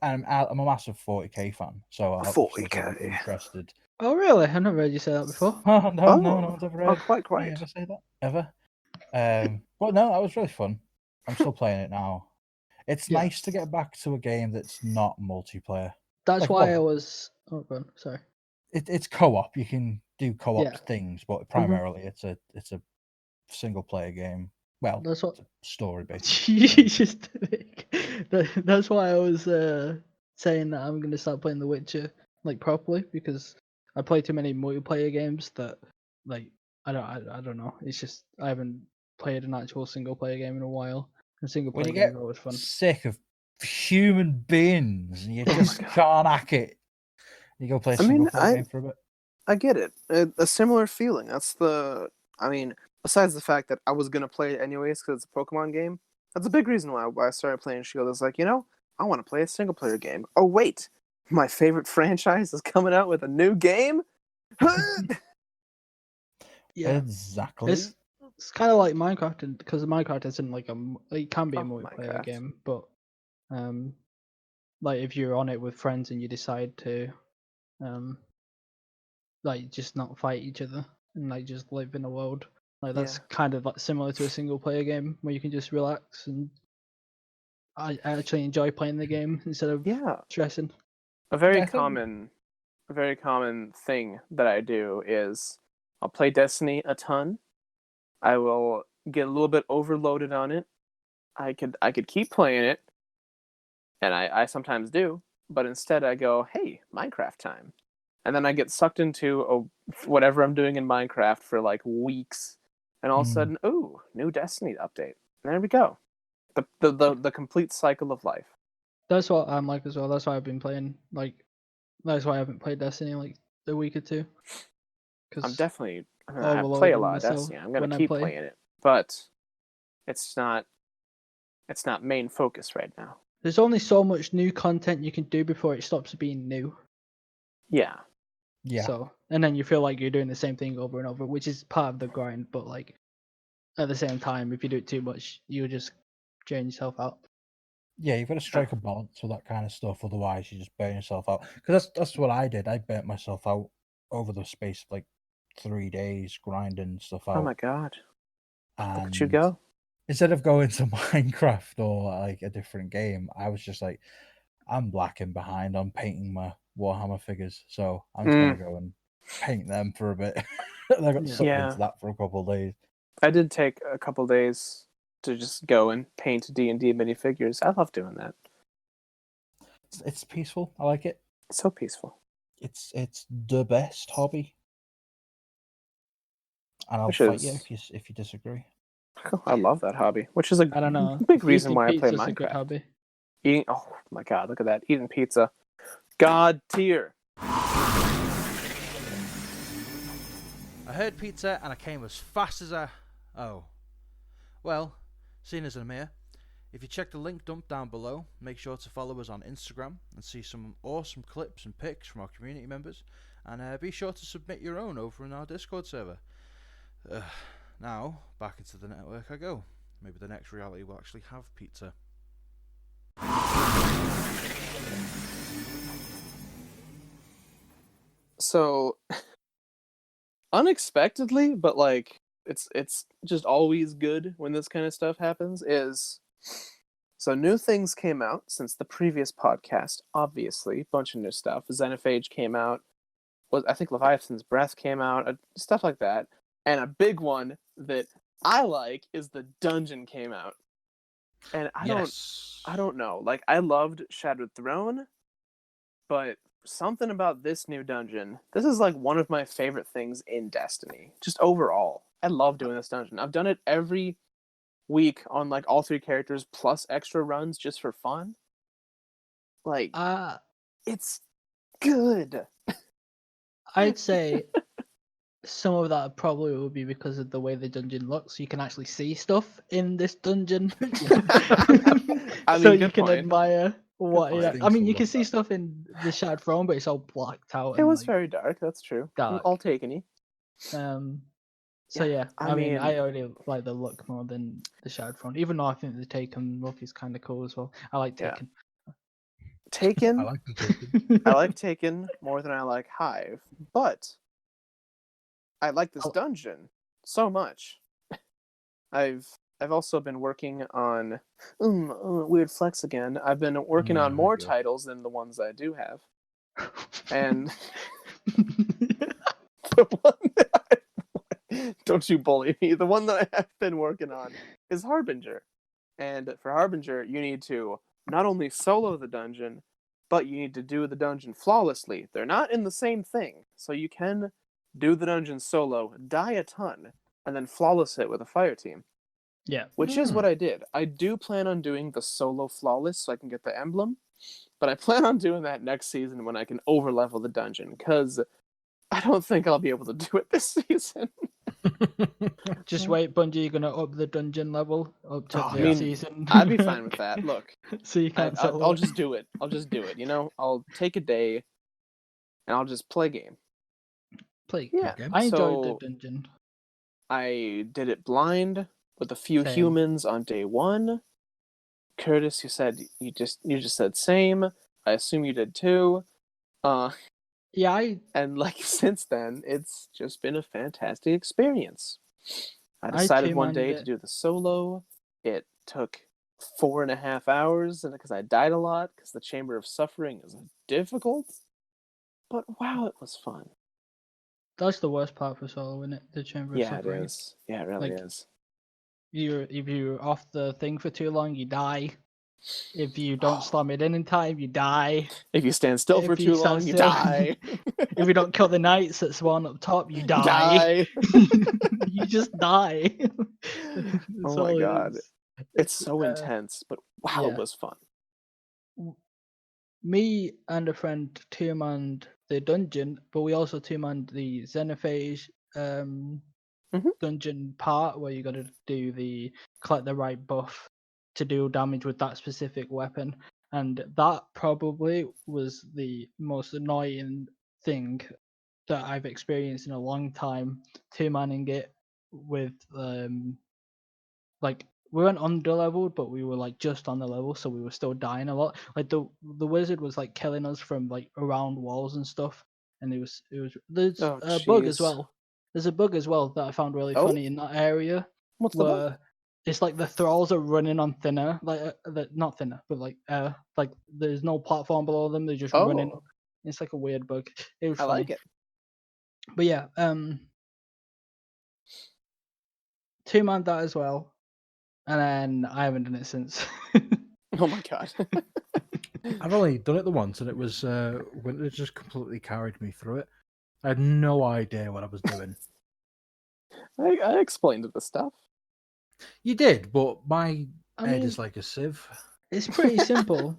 Speaker 1: I'm a massive 40k fan, so I was
Speaker 3: 40K.
Speaker 1: interested.
Speaker 2: Oh, really? I've never heard you say that before.
Speaker 1: Oh, no one's ever heard.
Speaker 3: Quite.
Speaker 1: me ever say that ever. But no, that was really fun. I'm still playing it now. It's
Speaker 2: Yeah.
Speaker 1: nice to get back to a game that's not multiplayer.
Speaker 2: That's
Speaker 1: Like,
Speaker 2: why
Speaker 1: well,
Speaker 2: I was. Oh, go on. Sorry.
Speaker 1: It's co-op. You can do co-op
Speaker 2: Yeah.
Speaker 1: things, but primarily it's a single player game. Well,
Speaker 2: That's what.
Speaker 1: it's a story based.
Speaker 2: That's why I was saying that I'm gonna start playing The Witcher like properly, because I play too many multiplayer games that like I don't know. It's just I haven't played an actual single player game in a while. And single
Speaker 1: When
Speaker 2: player
Speaker 1: you
Speaker 2: games
Speaker 1: get
Speaker 2: are always fun.
Speaker 1: sick of human beings and you
Speaker 3: Oh my
Speaker 1: just
Speaker 3: God.
Speaker 1: can't hack it, you go play a single player game for a bit.
Speaker 3: I get it. A similar feeling. Besides the fact that I was going to play it anyways because it's a Pokemon game, that's a big reason why I started playing Shield. It's like, I want to play a single player game. Oh, wait. My favorite franchise is coming out with a new game?
Speaker 2: Yeah,
Speaker 1: Exactly.
Speaker 2: it's kind of like Minecraft, because Minecraft isn't like it can be a multiplayer
Speaker 3: Minecraft.
Speaker 2: game, but like if you're on it with friends and you decide to like just not fight each other and like just live in a world, like that's kind of like similar to a single player game where you can just relax, and I actually enjoy playing the game instead of stressing.
Speaker 3: A very
Speaker 1: Yeah, I think-
Speaker 3: common thing that I do is I'll play Destiny a ton. I will get a little bit overloaded on it. I could keep playing it, and I sometimes do, but instead I go, hey, Minecraft time. And then I get sucked into whatever I'm doing in Minecraft for like weeks, and all of a sudden, ooh, new Destiny update. And there we go. The complete cycle of life.
Speaker 2: That's what I'm like as well. That's why I've been playing that's why I haven't played Destiny in like a week or two.
Speaker 3: I'm definitely I play a
Speaker 2: overloading
Speaker 3: lot of
Speaker 2: myself
Speaker 3: Destiny. I'm gonna
Speaker 2: when I
Speaker 3: keep
Speaker 2: play.
Speaker 3: playing it, but it's not main focus right now.
Speaker 2: There's only so much new content you can do before it stops being new.
Speaker 3: Yeah.
Speaker 1: Yeah.
Speaker 2: So, and then you feel like you're doing the same thing over and over, which is part of the grind. But like at the same time, if you do it too much, you just drain yourself out.
Speaker 1: Yeah, you've got to strike a balance with that kind of stuff. Otherwise, you just burn yourself out. Because that's what I did. I burnt myself out over the space of like 3 days grinding stuff out.
Speaker 3: Oh my god.
Speaker 1: And
Speaker 3: Look at you go.
Speaker 1: instead of going to Minecraft or like a different game, I was just like, I'm blacking behind on painting my Warhammer figures. So I'm just going to go and paint them for a bit. And I got sucked into that for a couple of days.
Speaker 3: I did take a couple days to just go and paint D&D minifigures. I love doing that.
Speaker 1: It's peaceful. I like it.
Speaker 3: It's so peaceful.
Speaker 1: It's the best hobby. And I'll
Speaker 3: Which
Speaker 1: fight you
Speaker 3: is-
Speaker 1: if you disagree.
Speaker 3: I love that hobby, which is a
Speaker 2: I don't know.
Speaker 3: big reason
Speaker 2: Eating
Speaker 3: why I play
Speaker 2: pizza's a good
Speaker 3: Minecraft.
Speaker 2: hobby.
Speaker 3: Eating, oh my god, look at that. Eating pizza. God tier.
Speaker 1: I heard pizza and I came as fast as I... Oh. Well, seeing as I'm here, if you check the link dump down below, make sure to follow us on Instagram and see some awesome clips and pics from our community members. And be sure to submit your own over in our Discord server. Now, back into the network I go. Maybe the next reality will actually have pizza.
Speaker 3: So, unexpectedly, but like it's just always good when this kind of stuff happens. So new things came out since the previous podcast. Obviously, bunch of new stuff. Xenophage came out. I think Leviathan's Breath came out. Stuff like that. And a big one that I like is the dungeon came out. And I don't know. Like, I loved Shattered Throne, but something about this new dungeon. This is like one of my favorite things in Destiny. Just overall, I love doing this dungeon. I've done it every week on like all 3 characters plus extra runs just for fun. Like, it's good.
Speaker 2: I'd say some of that probably will be because of the way the dungeon looks. You can actually see stuff in this dungeon.
Speaker 3: I mean,
Speaker 2: so you
Speaker 3: good
Speaker 2: can
Speaker 3: point.
Speaker 2: admire what
Speaker 1: point.
Speaker 2: I mean, you can see stuff in the Shattered Throne, but it's all blacked out.
Speaker 3: It
Speaker 2: and,
Speaker 3: was
Speaker 2: like,
Speaker 3: very dark, that's true.
Speaker 2: dark.
Speaker 3: All taken.
Speaker 2: So yeah, I mean,
Speaker 3: mean,
Speaker 2: I already like the look more than the Shattered Throne, even though I think the Taken look is kind of cool as well. I like
Speaker 3: Yeah.
Speaker 2: Taken.
Speaker 3: Taken.
Speaker 1: I like the Taken.
Speaker 3: I like Taken more than I like Hive, but I like this dungeon so much. I've also been working on weird flex again. I've been working on more titles than the ones I do have, and the one that don't you bully me. The one that I have been working on is Harbinger, and for Harbinger, you need to not only solo the dungeon, but you need to do the dungeon flawlessly. They're not in the same thing, so you can do the dungeon solo, die a ton, and then flawless it with a fire team.
Speaker 2: Yeah.
Speaker 3: Which is what I did. I do plan on doing the solo flawless so I can get the emblem, but I plan on doing that next season when I can overlevel the dungeon, because I don't think I'll be able to do it this season.
Speaker 2: Just wait, Bungie, you're gonna up the dungeon level up to the season.
Speaker 3: I'd be fine with that. Look,
Speaker 2: so you can't.
Speaker 3: I'll just do it. I'll just do it. You know, I'll take a day, and I'll just play game.
Speaker 2: Yeah, I enjoyed the dungeon.
Speaker 3: I did it blind with a few humans on day 1. Curtis, you said you just said same. I assume you did too.
Speaker 2: Yeah,
Speaker 3: and like since then, it's just been a fantastic experience. I decided one day to do the solo. It took 4.5 hours, and because I died a lot, because the Chamber of Suffering is difficult. But wow, it was fun.
Speaker 2: That's the worst part for solo, isn't it? The Chamber of Suffering.
Speaker 3: Yeah, it is. Yeah, it really is.
Speaker 2: If you're off the thing for too long, you die. If you don't slam it in time, you die.
Speaker 3: If you stand still for too long, you die.
Speaker 2: If you don't kill the knights that spawn up top, you die. You just die.
Speaker 3: Oh my god. It's so intense, but wow, it was fun.
Speaker 2: Me and a friend two-manned the dungeon, but we also two-manned the Xenophage dungeon part where you got to collect the right buff to do damage with that specific weapon, and that probably was the most annoying thing that I've experienced in a long time. Two-manning it with like we weren't under-leveled, but we were like just on the level, so we were still dying a lot. Like the wizard was like killing us from like around walls and stuff, and there's a bug as well. There's a bug as well that I found really funny in that area.
Speaker 3: What's the bug?
Speaker 2: It's like the thralls are running on thinner, like not thinner, but like there's no platform below them. They're just running. It's like a weird bug. It was funny.
Speaker 3: I like it.
Speaker 2: But yeah, 2-man that as well, and then I haven't done it since.
Speaker 3: Oh my god.
Speaker 1: I've only done it the once, and it was when it just completely carried me through it. I had no idea what I was doing.
Speaker 3: I explained the stuff.
Speaker 1: You did, but my
Speaker 2: I
Speaker 1: head
Speaker 2: mean,
Speaker 1: is like a sieve.
Speaker 2: it's pretty simple.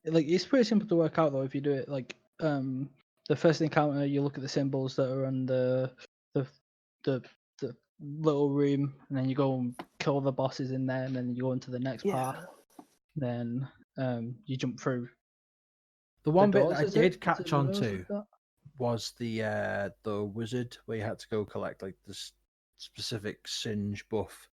Speaker 2: It's pretty simple to work out though if you do it. The first encounter, you look at the symbols that are on the little room, and then you go and kill the bosses in there, and then you go into the next part. Then you jump through.
Speaker 1: The one bit
Speaker 2: doors,
Speaker 1: that I
Speaker 2: is it?
Speaker 1: did
Speaker 2: Is
Speaker 1: catch
Speaker 2: it the
Speaker 1: on
Speaker 2: doors
Speaker 1: to
Speaker 2: like that?
Speaker 1: was the wizard where you had to go collect like this specific singe buff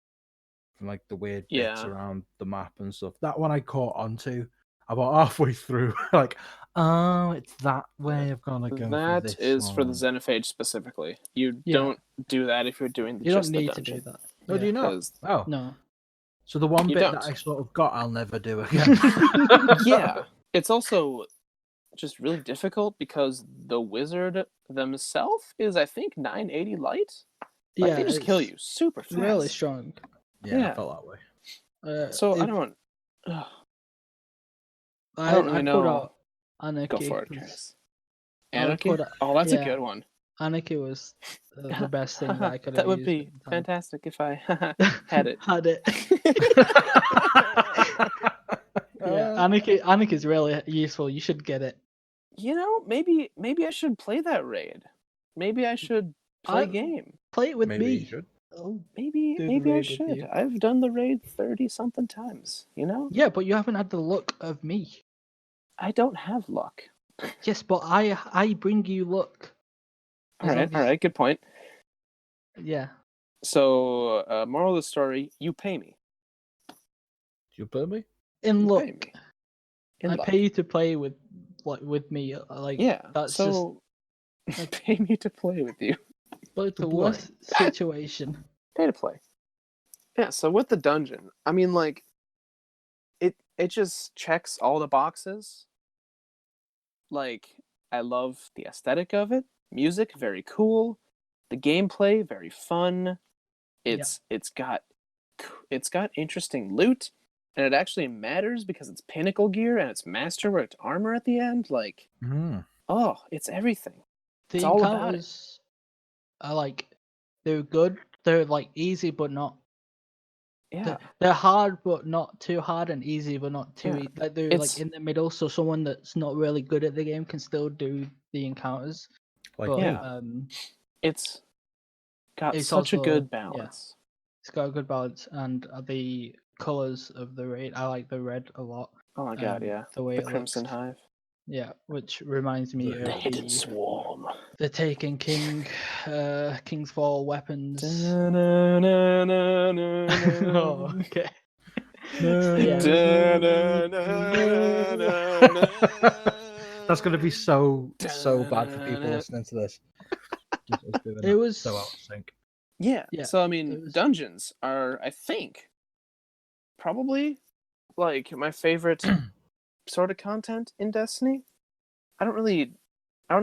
Speaker 1: from like the weird bits
Speaker 3: Yeah.
Speaker 1: around the map and stuff. That one I caught onto about halfway through. Like, oh, it's that way I've gonna go for
Speaker 3: That
Speaker 1: this
Speaker 3: is for the
Speaker 1: one.
Speaker 3: Xenophage specifically. You
Speaker 2: Yeah.
Speaker 3: don't do that if you're doing
Speaker 2: You don't
Speaker 3: just the
Speaker 2: need to
Speaker 3: dungeon.
Speaker 2: do that.
Speaker 1: Oh, do you not?
Speaker 3: 'Cause-
Speaker 1: Oh,
Speaker 2: No.
Speaker 1: so the one
Speaker 3: You
Speaker 1: bit
Speaker 3: don't.
Speaker 1: that I sort of got, I'll never do again.
Speaker 3: Yeah. It's also just really difficult because the wizard themselves is, I think, 980 light. Like,
Speaker 2: Yeah,
Speaker 3: they just kill
Speaker 2: it's
Speaker 3: you super fast.
Speaker 2: really strong.
Speaker 1: Yeah,
Speaker 3: Yeah.
Speaker 1: I felt that way.
Speaker 3: So I
Speaker 2: if-
Speaker 3: don't.
Speaker 2: I
Speaker 3: don't really
Speaker 2: put
Speaker 3: know.
Speaker 2: out Anarchy.
Speaker 3: Go for it,
Speaker 2: 'cause
Speaker 3: Chris.
Speaker 2: I would
Speaker 3: Anarchy?
Speaker 2: put
Speaker 3: Oh, that's a
Speaker 2: yeah.
Speaker 3: good one.
Speaker 2: Anarchy was the best thing that I could have
Speaker 3: That would
Speaker 2: used
Speaker 3: be
Speaker 2: at the time.
Speaker 3: fantastic if I had it.
Speaker 2: Had it. Yeah, Anarchy is really useful. You should get it.
Speaker 3: You know, maybe I should play that raid. Maybe I should play
Speaker 2: I-
Speaker 3: a game.
Speaker 2: Play it with
Speaker 1: Maybe
Speaker 2: me.
Speaker 1: you should.
Speaker 2: Oh,
Speaker 3: Maybe
Speaker 2: do the
Speaker 3: maybe I
Speaker 2: raid with
Speaker 3: should.
Speaker 2: you.
Speaker 3: I've done the raid 30 something times, you know?
Speaker 2: Yeah, but you haven't had the luck of me.
Speaker 3: I don't have luck.
Speaker 2: Yes, but I bring you luck. As long
Speaker 3: All
Speaker 2: as-
Speaker 3: right, good point.
Speaker 2: Yeah.
Speaker 3: So, moral of the story, you pay me.
Speaker 1: Do you pay me?
Speaker 2: In
Speaker 3: You
Speaker 2: luck.
Speaker 3: pay me. In
Speaker 2: I
Speaker 3: luck.
Speaker 2: pay you to play with me.
Speaker 3: Yeah,
Speaker 2: that's
Speaker 3: so pay me to play with you.
Speaker 2: but it's
Speaker 1: to
Speaker 2: the
Speaker 1: play.
Speaker 2: worst situation.
Speaker 3: Pay to play. Yeah, so with the dungeon, I mean, like, it just checks all the boxes. Like, I love the aesthetic of it. Music, very cool. The gameplay, very fun. It's got interesting loot, and it actually matters because it's pinnacle gear and it's masterworked armor at the end. Like, oh, it's everything.
Speaker 2: The
Speaker 3: It's all about it.
Speaker 2: encounters are like they're good. They're like easy but not.
Speaker 3: Yeah,
Speaker 2: They're hard but not too hard, and easy but not too
Speaker 3: Yeah,
Speaker 2: easy. Like they're
Speaker 3: it's-
Speaker 2: like in the middle, so someone that's not really good at the game can still do the encounters.
Speaker 1: Like,
Speaker 2: But
Speaker 3: yeah. It's got
Speaker 2: It's
Speaker 3: such a
Speaker 2: also-
Speaker 3: good
Speaker 2: yeah.
Speaker 3: balance.
Speaker 2: it's got a good balance, and the colors of the raid. I like the red a lot.
Speaker 3: Oh my god, yeah.
Speaker 2: The way
Speaker 3: The
Speaker 2: it
Speaker 3: Crimson
Speaker 2: looks.
Speaker 3: Hive.
Speaker 2: Yeah, which reminds me
Speaker 1: The
Speaker 2: of
Speaker 3: Hidden Swarm.
Speaker 2: the Taken King, King's Fall weapons. Oh,
Speaker 3: Oh,
Speaker 2: okay.
Speaker 1: That's gonna be so bad for people listening to this. Just us doing
Speaker 2: It
Speaker 1: that.
Speaker 2: was
Speaker 1: So out of sync.
Speaker 3: Yeah.
Speaker 2: Yeah,
Speaker 3: So I mean,
Speaker 2: it was-
Speaker 3: dungeons are, I think, probably like my favorite sort of content in Destiny. I don't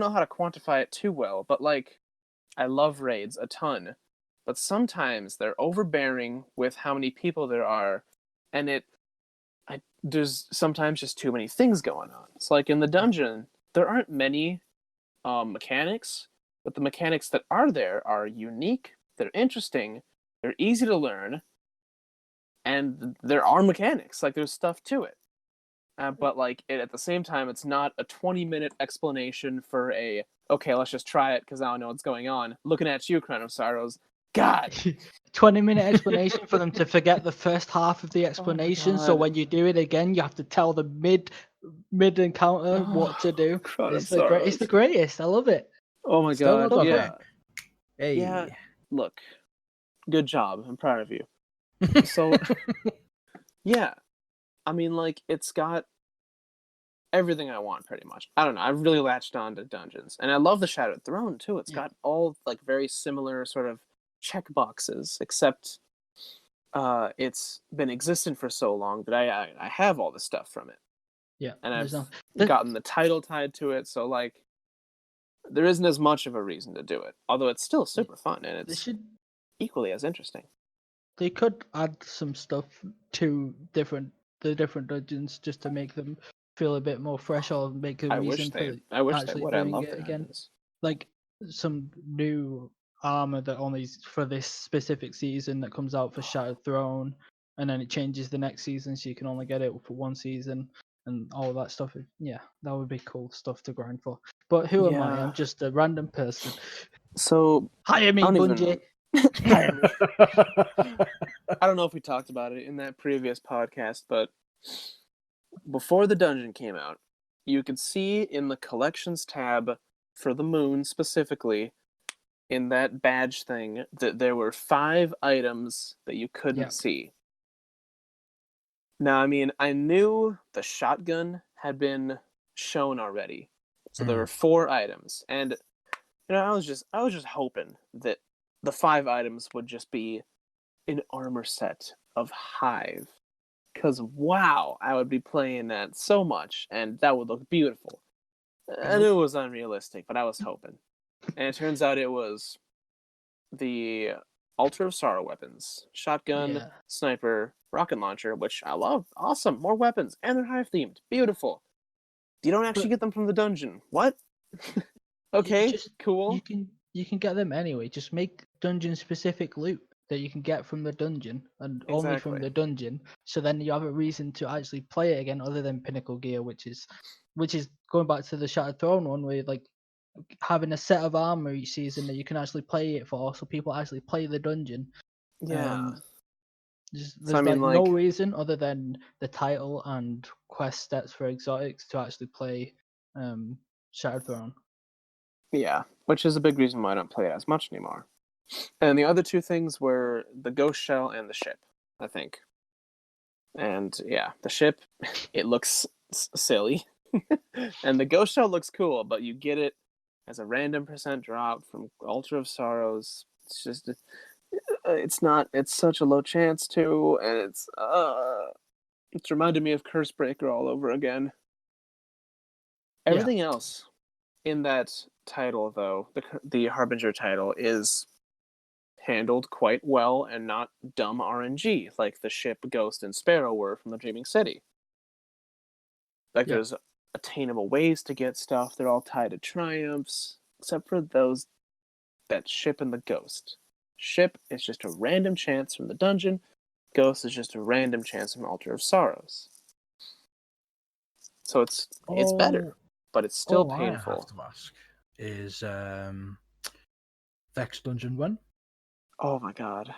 Speaker 3: know how to quantify it too well, but like, I love raids a ton, but sometimes they're overbearing with how many people there are, and there's sometimes just too many things going on. It's like in the dungeon, there aren't many mechanics, but the mechanics that are there are unique, they're interesting, they're easy to learn, and there are mechanics. Like, there's stuff to it. But like at the same time, it's not a 20-minute explanation for okay, let's just try it because I don't know what's going on. Looking at you, Crown of Sorrows. God,
Speaker 2: 20-minute explanation for them to forget the first half of the explanation. So
Speaker 3: God.
Speaker 2: when you do it again, you have to tell the mid encounter what to do.
Speaker 3: Crown of
Speaker 2: It's the
Speaker 3: Sorrows.
Speaker 2: greatest. I love it.
Speaker 3: Oh my
Speaker 1: Still
Speaker 3: god,
Speaker 1: not
Speaker 3: yeah.
Speaker 1: okay. Hey.
Speaker 3: Yeah. Look, good job. I'm proud of you. So, yeah. I mean, like, it's got everything I want, pretty much. I don't know. I've really latched on to dungeons. And I love the Shattered Throne, too. It's got all, like, very similar sort of check boxes, except it's been existent for so long that I have all the stuff from it.
Speaker 2: Yeah.
Speaker 3: And
Speaker 2: there's
Speaker 3: I've
Speaker 2: no-
Speaker 3: gotten the title tied to it, so, like, there isn't as much of a reason to do it. Although it's still super fun, and
Speaker 2: They
Speaker 3: it's...
Speaker 2: should
Speaker 3: equally as interesting.
Speaker 2: They could add some stuff to the different dungeons just to make them feel a bit more fresh, or make a
Speaker 3: I wish
Speaker 2: reason for
Speaker 3: they
Speaker 2: actually
Speaker 3: would. I
Speaker 2: doing
Speaker 3: love
Speaker 2: it
Speaker 3: the
Speaker 2: again.
Speaker 3: dungeons.
Speaker 2: Like some new armor that only for this specific season that comes out for Shattered Throne, and then it changes the next season, so you can only get it for one season, and all that stuff. Yeah, that would be cool stuff to grind for. But who am I?
Speaker 3: Yeah.
Speaker 2: I'm just a random person.
Speaker 3: So
Speaker 2: Hire me,
Speaker 3: I don't
Speaker 2: Bungie.
Speaker 3: even
Speaker 2: Hire me.
Speaker 3: I don't know if we talked about it in that previous podcast, but before the dungeon came out, you could see in the collections tab for the moon specifically, in that badge thing, that there were 5 items that you couldn't
Speaker 2: Yep.
Speaker 3: see. Now, I mean, I knew the shotgun had been shown already, so there were 4 items, and I was just hoping that the 5 items would just be an armor set of Hive, because wow, I would be playing that so much, and that would look beautiful. I knew it was unrealistic, but I was hoping, and it turns out it was the Altar of Sorrow weapons, shotgun,
Speaker 2: Yeah.
Speaker 3: sniper, rocket launcher, which I love. Awesome, more weapons, and they're Hive themed. Beautiful. You don't actually get them from the dungeon. What? Okay, cool.
Speaker 2: You can get them anyway. Just make dungeon specific loot that you can get from the dungeon and only from
Speaker 3: Exactly.
Speaker 2: the dungeon. So then you have a reason to actually play it again, other than Pinnacle Gear, which is going back to the Shattered Throne one, where like having a set of armor each season that you can actually play it for, so people actually play the dungeon.
Speaker 3: Yeah.
Speaker 2: There's
Speaker 3: I mean,
Speaker 2: like no
Speaker 3: like-
Speaker 2: reason other than the title and quest stats for exotics to actually play Shattered Throne.
Speaker 3: Yeah, which is a big reason why I don't play it as much anymore. And the other 2 things were the ghost shell and the ship, I think. And yeah, the ship, it looks silly. And the ghost shell looks cool, but you get it as a random % drop from Altar of Sorrows. It's just, it's such a low chance too, and it's reminded me of Cursebreaker all over again. Everything else in that title, though, the Harbinger title, is handled quite well and not dumb RNG like the ship, Ghost, and Sparrow were from the Dreaming City. Like, there's attainable ways to get stuff. They're all tied to triumphs, except for that ship and the Ghost. Ship is just a random chance from the dungeon. Ghost is just a random chance from Altar of Sorrows. So it's better, but it's still painful.
Speaker 1: I have to ask is Vex Dungeon 1?
Speaker 3: Oh my god.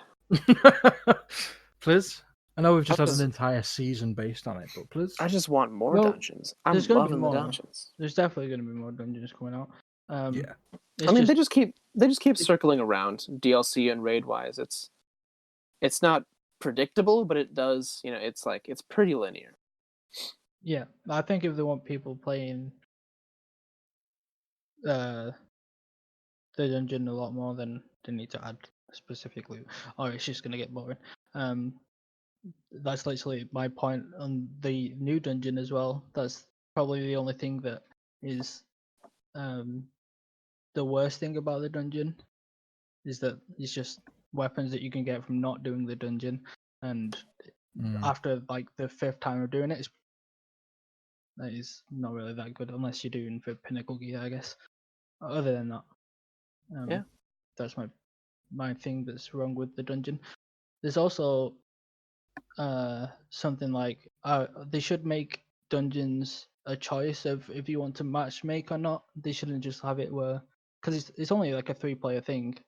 Speaker 1: Please? I know we've just had an entire season based on it, but please?
Speaker 3: I just want more dungeons. I'm
Speaker 2: there's gonna be
Speaker 3: loving the
Speaker 2: more.
Speaker 3: dungeons.
Speaker 2: There's definitely going to be more dungeons coming out.
Speaker 3: Yeah. I mean, they just keep circling around DLC and raid wise. It's not predictable, but it does, it's pretty linear.
Speaker 2: Yeah, I think if they want people playing the dungeon a lot more, then they need to add specifically, or it's just gonna get boring. That's literally my point on the new dungeon as well. That's probably the only thing that is the worst thing about the dungeon, is that it's just weapons that you can get from not doing the dungeon, and after like the 5th time of doing it, that is not really that good unless you're doing for Pinnacle Gear, I guess. Other than that, that's my thing that's wrong with the dungeon. There's also something like they should make dungeons a choice of if you want to match make or not. They shouldn't just have it where, because it's only like a 3-player thing.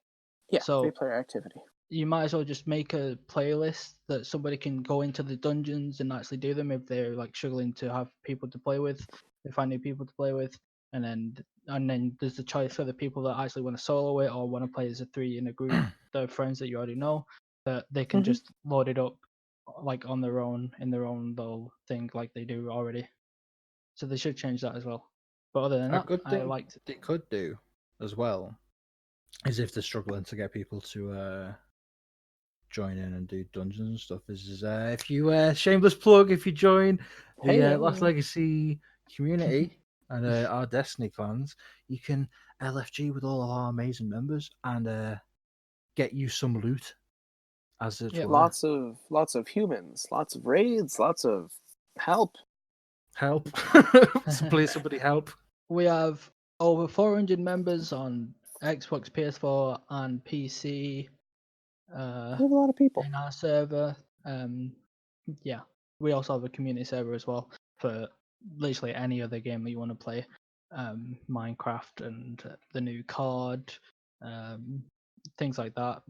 Speaker 3: Yeah,
Speaker 2: so
Speaker 3: 3-player activity.
Speaker 2: You might as well just make a playlist that somebody can go into the dungeons and actually do them if they're like struggling to have people to play with. They find new people to play with, and then there's the choice for the people that actually want to solo it or want to play as a 3 in a group. They're friends that you already know, that they can just load it up like on their own in their own little thing like they do already. So they should change that as well. But other than that,
Speaker 1: good thing
Speaker 2: I liked it.
Speaker 1: They could do as well is if they're struggling to get people to join in and do dungeons and stuff. Is if you shameless plug, if you join the Last Legacy community and our Destiny clans, you can LFG with all of our amazing members and get you some loot, as it
Speaker 2: Yeah.
Speaker 1: were.
Speaker 3: Lots of humans, lots of raids, lots of help.
Speaker 1: Help. Please, somebody help.
Speaker 2: We have over 400 members on Xbox, PS4, and PC.
Speaker 3: We have a lot of people.
Speaker 2: In our server. Yeah, we also have a community server as well for literally any other game that you want to play. Minecraft and the new COD, things like that.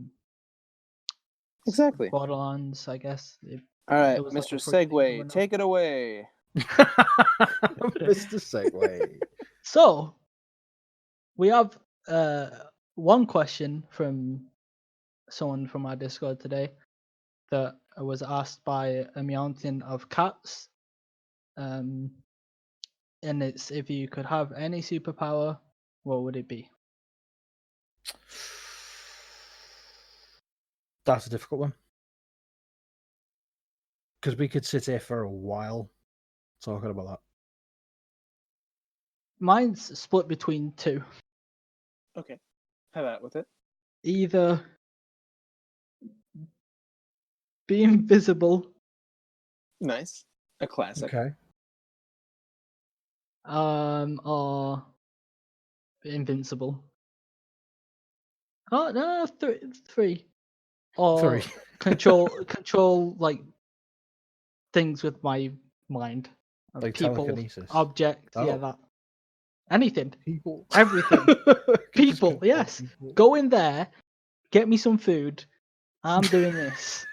Speaker 3: Exactly.
Speaker 2: Borderlands, I guess.
Speaker 3: All right,
Speaker 2: There was, like,
Speaker 3: Mr.
Speaker 2: a free thing
Speaker 3: Segway,
Speaker 2: going on.
Speaker 3: take it away.
Speaker 1: Mr. Segway.
Speaker 2: So, we have one question from someone from our Discord today that was asked by a mountain of cats. And it's, if you could have any superpower, what would it be?
Speaker 1: That's a difficult one. Because we could sit here for a while talking about that.
Speaker 2: Mine's split between two.
Speaker 3: Okay, have at with it.
Speaker 2: Either be invisible,
Speaker 3: Nice, a classic.
Speaker 1: Okay.
Speaker 2: or invincible. Oh no, three. Or
Speaker 1: Three.
Speaker 2: control like things with my mind.
Speaker 1: Like
Speaker 2: People,
Speaker 1: telekinesis.
Speaker 2: objects, yeah,
Speaker 1: Oh.
Speaker 2: that. Anything.
Speaker 1: People.
Speaker 2: Everything. People, yes.
Speaker 1: People.
Speaker 2: Go in there, get me some food. I'm doing this.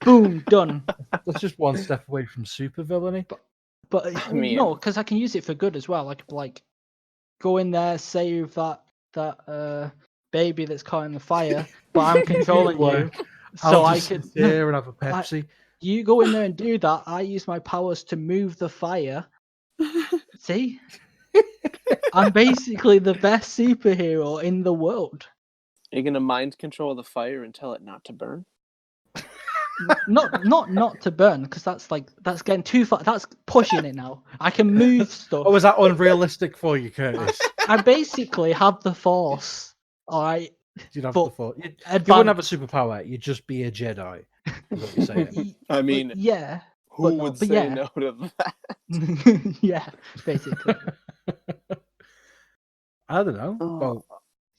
Speaker 2: Boom, done.
Speaker 1: That's just one step away from super villainy.
Speaker 2: But
Speaker 3: I mean-
Speaker 2: no, because I can use it for good as well. I could like go in there, save that baby that's caught in the fire, but I'm controlling you, so I could.
Speaker 1: sit here and have a Pepsi.
Speaker 2: You go in there and do that. I use my powers to move the fire. See, I'm basically the best superhero in the world.
Speaker 3: Are you gonna mind control the fire and tell it not to burn?
Speaker 2: Not to burn, because that's getting too far. That's pushing it now. I can move stuff.
Speaker 1: Oh, is that unrealistic for you, Curtis?
Speaker 2: I basically have the force. All right.
Speaker 1: You'd have
Speaker 2: But
Speaker 1: the thought. You wouldn't have a superpower. You'd just be a Jedi. Is what you're saying.
Speaker 3: I mean,
Speaker 2: yeah.
Speaker 3: who
Speaker 2: but no,
Speaker 3: would
Speaker 2: but
Speaker 3: say
Speaker 2: yeah.
Speaker 3: no to that?
Speaker 2: Yeah, basically.
Speaker 1: I don't know.
Speaker 3: Oh.
Speaker 1: Well,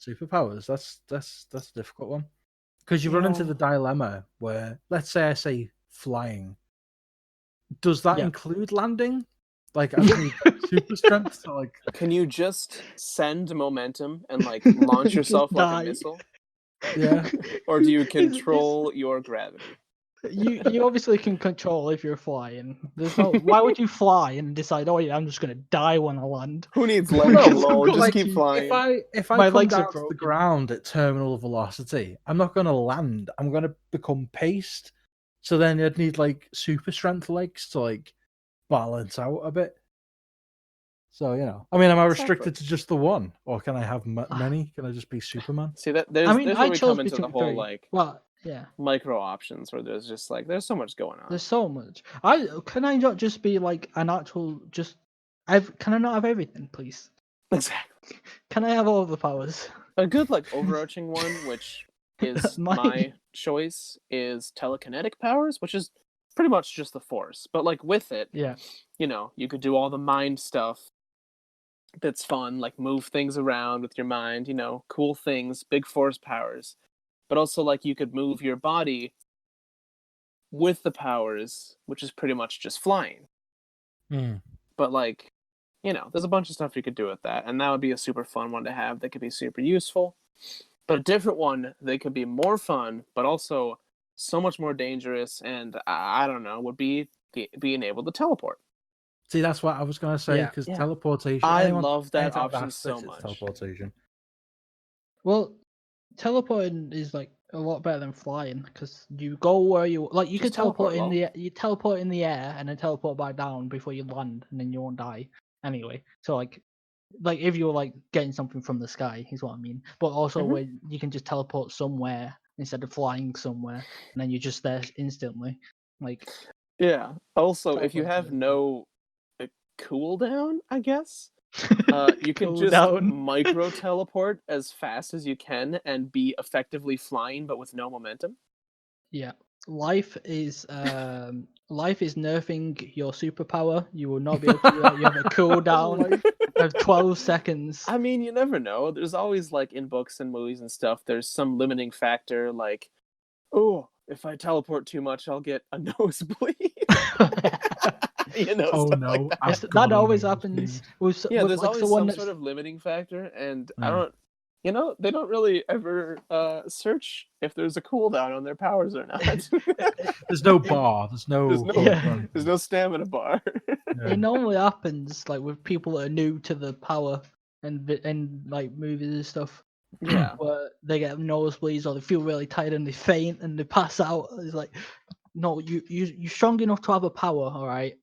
Speaker 1: superpowers. That's a difficult one. Because you run into
Speaker 3: Yeah.
Speaker 1: the dilemma where, let's say I say flying. Does that
Speaker 2: Yeah.
Speaker 1: include landing? Like, I need super strength to like.
Speaker 3: Can you just send momentum and like launch
Speaker 2: Just
Speaker 3: yourself like
Speaker 2: die.
Speaker 3: a missile,
Speaker 1: Yeah.
Speaker 3: or do you
Speaker 2: It's-
Speaker 3: control your gravity?
Speaker 2: You obviously can control if you're flying. There's no. Why would you fly and decide, oh yeah, I'm just gonna die when I land?
Speaker 3: Who needs
Speaker 1: No,
Speaker 3: legs
Speaker 1: but
Speaker 3: low? Just
Speaker 1: like,
Speaker 3: keep flying.
Speaker 1: If I
Speaker 2: My
Speaker 1: come
Speaker 2: legs are
Speaker 1: down to the
Speaker 2: broken.
Speaker 1: ground at terminal velocity, I'm not going to land. I'm going to become paste. So then I'd need like super strength legs to like balance out a bit. So I mean, am I restricted to just the one, or can I have many? Can I just be Superman?
Speaker 3: See that there's
Speaker 2: I mean,
Speaker 3: there's
Speaker 2: I
Speaker 3: where we
Speaker 2: chose
Speaker 3: come into the
Speaker 2: between
Speaker 3: whole
Speaker 2: three.
Speaker 3: like
Speaker 2: Well, yeah.
Speaker 3: micro options where there's just like there's so much going on.
Speaker 2: There's so much. Can I not just be like an actual just? Can I not have everything, please?
Speaker 3: Exactly.
Speaker 2: Can I have all the powers?
Speaker 3: A good like overarching one, which is my choice, is telekinetic powers, which is pretty much just the force. But like with it,
Speaker 2: Yeah.
Speaker 3: you could do all the mind stuff. That's fun, like move things around with your mind, cool things, big force powers. But also like you could move your body with the powers, which is pretty much just flying.
Speaker 1: Hmm.
Speaker 3: But like, there's a bunch of stuff you could do with that, and that would be a super fun one to have that could be super useful. But a different one that could be more fun, but also so much more dangerous, and I don't know, would be being able to teleport.
Speaker 1: See, that's what I was going to say,
Speaker 2: Yeah.
Speaker 1: because
Speaker 3: Yeah.
Speaker 1: teleportation.
Speaker 3: I love that
Speaker 1: anytime
Speaker 3: option
Speaker 1: asked
Speaker 3: so
Speaker 1: this, it's
Speaker 3: much.
Speaker 1: Teleportation.
Speaker 2: Well, teleporting is like a lot better than flying because you go where you like. You
Speaker 3: Just
Speaker 2: could teleport
Speaker 3: teleport,
Speaker 2: in the you teleport in the air and then teleport back down before you land, and then you won't die anyway. So like if you were like getting something from the sky is what I mean. But also
Speaker 3: Mhm.
Speaker 2: where you can just teleport somewhere instead of flying somewhere, and then you're just there instantly. Like
Speaker 3: Yeah. Also, if you have
Speaker 2: Teleportation.
Speaker 3: no cooldown, I guess, You can
Speaker 2: Cool
Speaker 3: just
Speaker 2: down.
Speaker 3: micro teleport as fast as you can and be effectively flying, but with no momentum.
Speaker 2: Yeah. Life is nerfing your superpower. You will not be able to do that. You have a cooldown
Speaker 3: Life.
Speaker 2: of 12 seconds.
Speaker 3: I mean, you never know. There's always like in books and movies and stuff. There's some limiting factor, like, oh, if I teleport too much, I'll get a nosebleed.
Speaker 1: Oh
Speaker 3: Stuff
Speaker 1: no,
Speaker 3: like that.
Speaker 2: Yes,
Speaker 1: I've got
Speaker 2: that
Speaker 1: a
Speaker 2: always
Speaker 1: nosebleed.
Speaker 2: happens with
Speaker 3: Yeah, there's
Speaker 2: like
Speaker 3: always
Speaker 2: someone
Speaker 3: some
Speaker 2: that's
Speaker 3: sort of limiting factor, and I
Speaker 1: Yeah.
Speaker 3: don't, they don't really ever search if there's a cooldown on their powers or not.
Speaker 1: There's no bar. There's no.
Speaker 3: There's no,
Speaker 2: Yeah.
Speaker 3: there's no stamina bar.
Speaker 1: Yeah.
Speaker 2: it normally happens like with people that are new to the power and like movies and stuff.
Speaker 3: Yeah.
Speaker 2: Where they get nosebleeds or they feel really tired and they faint and they pass out. It's like, no, you're strong enough to have a power, all right?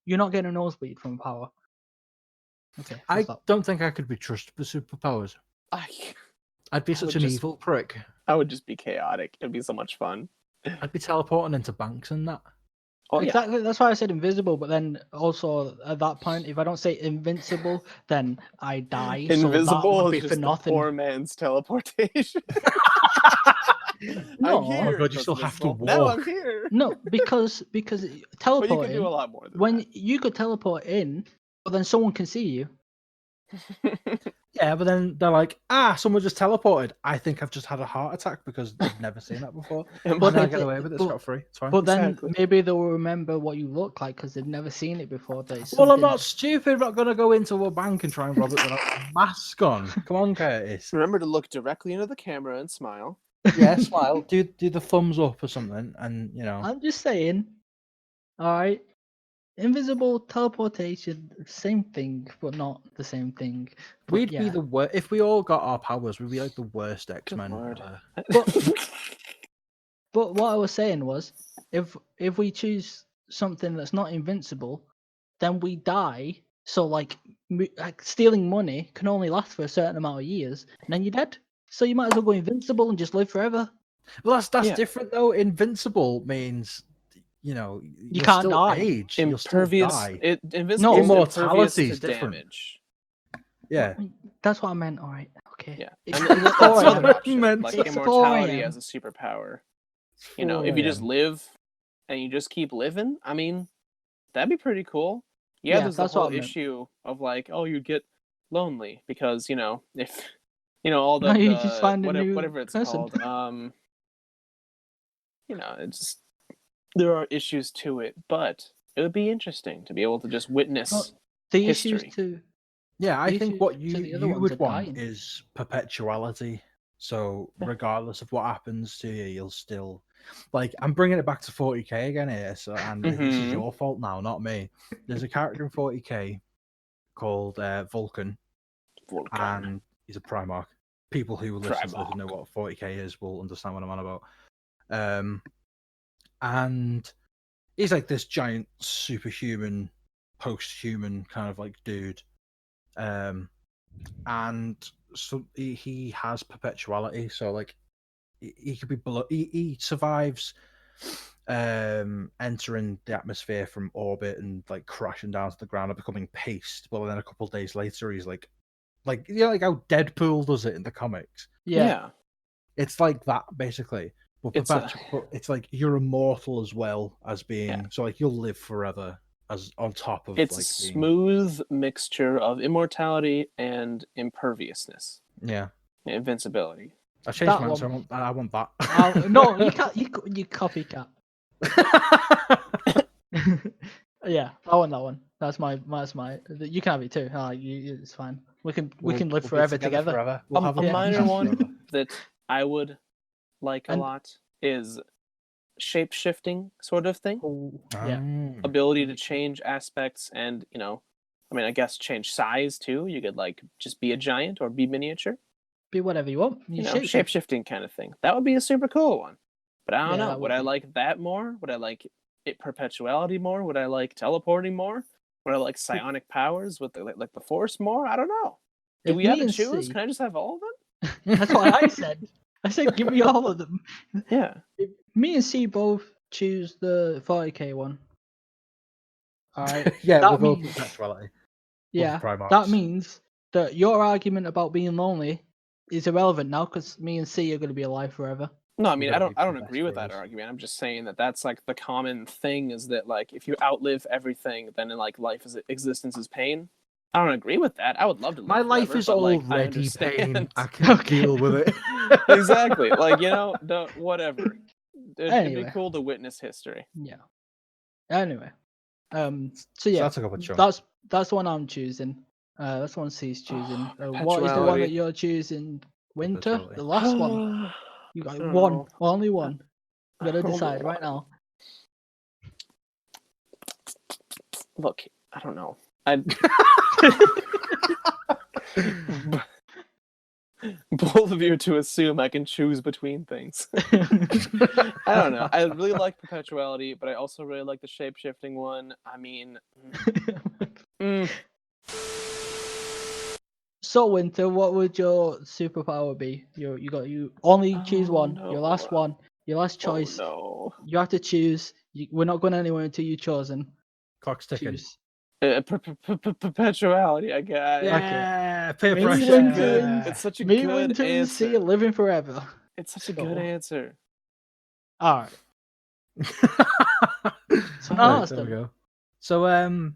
Speaker 2: You're not getting a nosebleed from power. Okay,
Speaker 1: I
Speaker 2: stop.
Speaker 1: don't think I could be trusted with superpowers. I'd be
Speaker 3: I
Speaker 1: such
Speaker 3: would
Speaker 1: an
Speaker 3: just-
Speaker 1: evil prick.
Speaker 3: I would just be chaotic. It'd be so much fun.
Speaker 1: I'd be teleporting into banks and that.
Speaker 3: Oh, yeah.
Speaker 2: Exactly. That's why I said invisible. But then also at that point, if I don't say invincible, then I die. so that
Speaker 3: Invisible
Speaker 2: would be
Speaker 3: is
Speaker 2: for
Speaker 3: just the
Speaker 2: nothing.
Speaker 3: poor man's teleportation.
Speaker 2: No.
Speaker 3: I'm here.
Speaker 1: Oh god, you
Speaker 3: so
Speaker 1: still
Speaker 3: it's
Speaker 1: have to
Speaker 3: invisible. Now I'm
Speaker 1: walk.
Speaker 3: here.
Speaker 2: No, because
Speaker 3: But you can do
Speaker 2: teleporting.
Speaker 3: a lot more than
Speaker 2: When you could teleport in, but then someone can see you.
Speaker 3: that.
Speaker 1: Yeah, but then they're like, someone just teleported. I think I've just had a heart attack because they've never seen that before.
Speaker 3: Am
Speaker 1: But then
Speaker 3: I-
Speaker 1: I get away with it scot free. It's fine.
Speaker 2: But then
Speaker 3: Exactly.
Speaker 2: maybe they'll remember what you look like because they've never seen it before.
Speaker 1: Well, I'm not stupid. I'm not going to go into a bank and try and rob it without a mask on. Come on, Curtis.
Speaker 3: Remember to look directly into the camera and smile.
Speaker 1: Yeah, smile. Do the thumbs up or something, and
Speaker 2: I'm just saying. All right. Invisible teleportation, same thing, but not the same thing. But
Speaker 1: we'd
Speaker 2: yeah.
Speaker 1: be the worst if we all got our powers. We'd be like the worst X-Men
Speaker 3: Lord.
Speaker 1: ever.
Speaker 2: But what I was saying was, if we choose something that's not invincible, then we die. So like stealing money can only last for a certain amount of years, and then you're dead. So you might as well go invincible and just live forever.
Speaker 1: Well, that's
Speaker 3: Yeah.
Speaker 1: different though. Invincible means you'll
Speaker 2: can't
Speaker 1: still
Speaker 2: die.
Speaker 1: age. You'll still
Speaker 3: Impervious.
Speaker 1: die.
Speaker 3: Invincible.
Speaker 2: No.
Speaker 3: is
Speaker 1: Immortality
Speaker 3: impervious
Speaker 1: is
Speaker 3: to
Speaker 1: different.
Speaker 3: damage.
Speaker 1: Yeah.
Speaker 2: That's what I meant. All right. Okay.
Speaker 3: Yeah,
Speaker 2: It's
Speaker 3: and that's
Speaker 2: 4
Speaker 3: another
Speaker 2: a.m.
Speaker 3: option.
Speaker 1: Meant
Speaker 3: Like
Speaker 1: so.
Speaker 2: It's 4
Speaker 3: immortality
Speaker 2: a.m.
Speaker 3: as a superpower.
Speaker 1: 4
Speaker 3: If you just
Speaker 1: a.m.
Speaker 3: live and you just keep living, I mean, that'd be pretty cool. Yeah, there's the
Speaker 2: that's what
Speaker 3: whole
Speaker 2: I meant.
Speaker 3: issue of like, oh, you get lonely because if all
Speaker 2: No,
Speaker 3: the,
Speaker 2: you just find a new
Speaker 3: whatever it's
Speaker 2: person.
Speaker 3: called, it's just, there are issues to it, but it would be interesting to be able to just witness.
Speaker 2: Well, the
Speaker 3: history.
Speaker 2: issues to
Speaker 1: Yeah, I
Speaker 2: the
Speaker 1: think
Speaker 2: issues
Speaker 1: what
Speaker 2: to
Speaker 1: you
Speaker 2: the other ones
Speaker 1: would
Speaker 2: are
Speaker 1: want
Speaker 2: dying.
Speaker 1: is perpetuality. So regardless of what happens to you, you'll still I'm bringing it back to 40k again here. So and this is
Speaker 3: Mhm.
Speaker 1: your fault now, not me. There's a character in 40k called Vulcan,
Speaker 3: Vulcan.
Speaker 1: and he's a Primarch. People who will listen to this
Speaker 3: Primarch.
Speaker 1: and know what 40k is will understand what I'm on about. And he's like this giant superhuman, post-human kind of like dude. And so he has perpetuality. So like he could be below. He survives entering the atmosphere from orbit and like crashing down to the ground and becoming paste. But then a couple of days later, he's like like how Deadpool does it in the comics.
Speaker 2: Yeah.
Speaker 1: It's like that basically. But
Speaker 3: It's
Speaker 1: but it's like you're immortal as well as being
Speaker 3: Yeah.
Speaker 1: so like you'll live forever as on top of
Speaker 3: It's
Speaker 1: like
Speaker 3: a
Speaker 1: being,
Speaker 3: smooth mixture of immortality and imperviousness,
Speaker 1: yeah.
Speaker 3: invincibility.
Speaker 1: I changed
Speaker 2: That
Speaker 1: my answer.
Speaker 2: one.
Speaker 1: I want that.
Speaker 2: No, you can't. You copycat. Yeah, I want that one. That's my. You can have it too. It's fine. We can live
Speaker 1: We'll be
Speaker 2: forever together.
Speaker 1: Forever. We'll have
Speaker 3: A
Speaker 1: a
Speaker 3: minor
Speaker 1: podcast
Speaker 3: one
Speaker 1: forever.
Speaker 3: that I would like a
Speaker 2: And-
Speaker 3: lot is shape-shifting sort of thing.
Speaker 2: Oh, yeah.
Speaker 3: Ability to change aspects and, I guess change size too. You could like just be a giant or be miniature.
Speaker 2: Be whatever you want. You shape-shift.
Speaker 3: Shape-shifting kind of thing. That would be a super cool one. But I don't
Speaker 2: Yeah,
Speaker 3: know.
Speaker 2: that
Speaker 3: Would
Speaker 2: would
Speaker 3: I
Speaker 2: be.
Speaker 3: like that more? Would I like it perpetuality more? Would I like teleporting more? Would I like psionic powers with like the force more? I don't know. Do
Speaker 2: If
Speaker 3: we
Speaker 2: me
Speaker 3: have to
Speaker 2: and
Speaker 3: choose?
Speaker 2: C-
Speaker 3: Can I just have all of them?
Speaker 2: That's what I said. I said give me all of them.
Speaker 3: Yeah.
Speaker 2: If me and C both choose the 40k one. All right.
Speaker 1: Yeah,
Speaker 2: That
Speaker 1: with all
Speaker 2: means-
Speaker 1: perpetuality.
Speaker 2: Yeah,
Speaker 1: Primarchs.
Speaker 2: that means that your argument about being lonely is irrelevant now because me and C are going to be alive forever.
Speaker 3: No, I mean,
Speaker 1: gonna
Speaker 3: I
Speaker 1: be
Speaker 3: don't
Speaker 1: best
Speaker 3: agree with that
Speaker 1: bros.
Speaker 3: argument. I'm just saying that that's like the common thing is that like if you outlive everything, then like existence is pain. I don't agree with that. I would love to live
Speaker 1: My life
Speaker 3: forever,
Speaker 1: is
Speaker 3: but, like, I
Speaker 1: already pain.
Speaker 3: understand.
Speaker 1: I can
Speaker 2: Okay.
Speaker 1: deal with it.
Speaker 3: Exactly. Like, whatever. It'd be
Speaker 2: Anyway.
Speaker 3: cool to witness history.
Speaker 2: Yeah. Anyway, so
Speaker 1: So
Speaker 2: yeah,
Speaker 1: that's a good chunk.
Speaker 2: that's the one I'm choosing. That's the one C's choosing.
Speaker 3: Oh,
Speaker 2: What is the one that
Speaker 3: perpetuality.
Speaker 2: you're choosing? Winter,
Speaker 1: Perpetuality.
Speaker 2: the last one. You got
Speaker 3: don't
Speaker 2: one,
Speaker 3: know.
Speaker 2: only one. You gotta
Speaker 3: Only
Speaker 2: decide right
Speaker 3: one.
Speaker 2: now.
Speaker 3: Look, I don't know. I both of you to assume I can choose between things. I don't know. I really like perpetuality, but I also really like the shape-shifting one. I mean,
Speaker 2: So Winter, what would your superpower be? You only choose one.
Speaker 3: no.
Speaker 2: Your last one. Your last choice.
Speaker 3: Oh
Speaker 2: You have to choose. We're not going anywhere until you've chosen.
Speaker 1: Clock's ticking.
Speaker 2: Choose.
Speaker 3: no. Perpetuality, I guess.
Speaker 1: Yeah, peer
Speaker 2: Me,
Speaker 1: pressure.
Speaker 2: Winter, and
Speaker 3: It's such a
Speaker 2: me,
Speaker 3: good
Speaker 2: Winter, and C are
Speaker 3: answer.
Speaker 2: living forever.
Speaker 3: It's such a
Speaker 2: So-
Speaker 3: good answer.
Speaker 2: All right. So now
Speaker 1: Right,
Speaker 2: it's
Speaker 1: there we
Speaker 2: done.
Speaker 1: go. So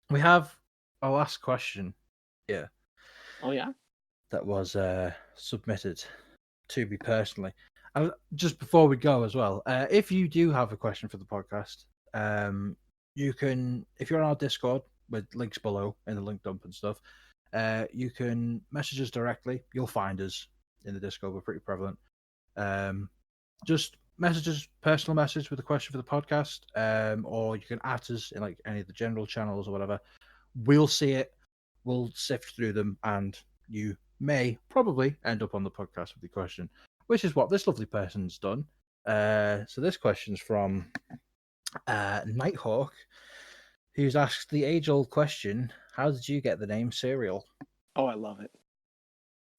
Speaker 1: we have our last question here
Speaker 3: Oh yeah.
Speaker 1: that was submitted to me personally. And just before we go as well, if you do have a question for the podcast, you can, if you're on our Discord with links below in the link dump and stuff, you can message us directly. You'll find us in the Discord. We're pretty prevalent. Just message us, personal message with a question for the podcast, or you can at us in like any of the general channels or whatever. We'll see it. We'll sift through them, and you may probably end up on the podcast with your question, which is what this lovely person's done. So this question's from Nighthawk, who's asked the age-old question: how did you get the name Cereal?
Speaker 3: Oh, I love it.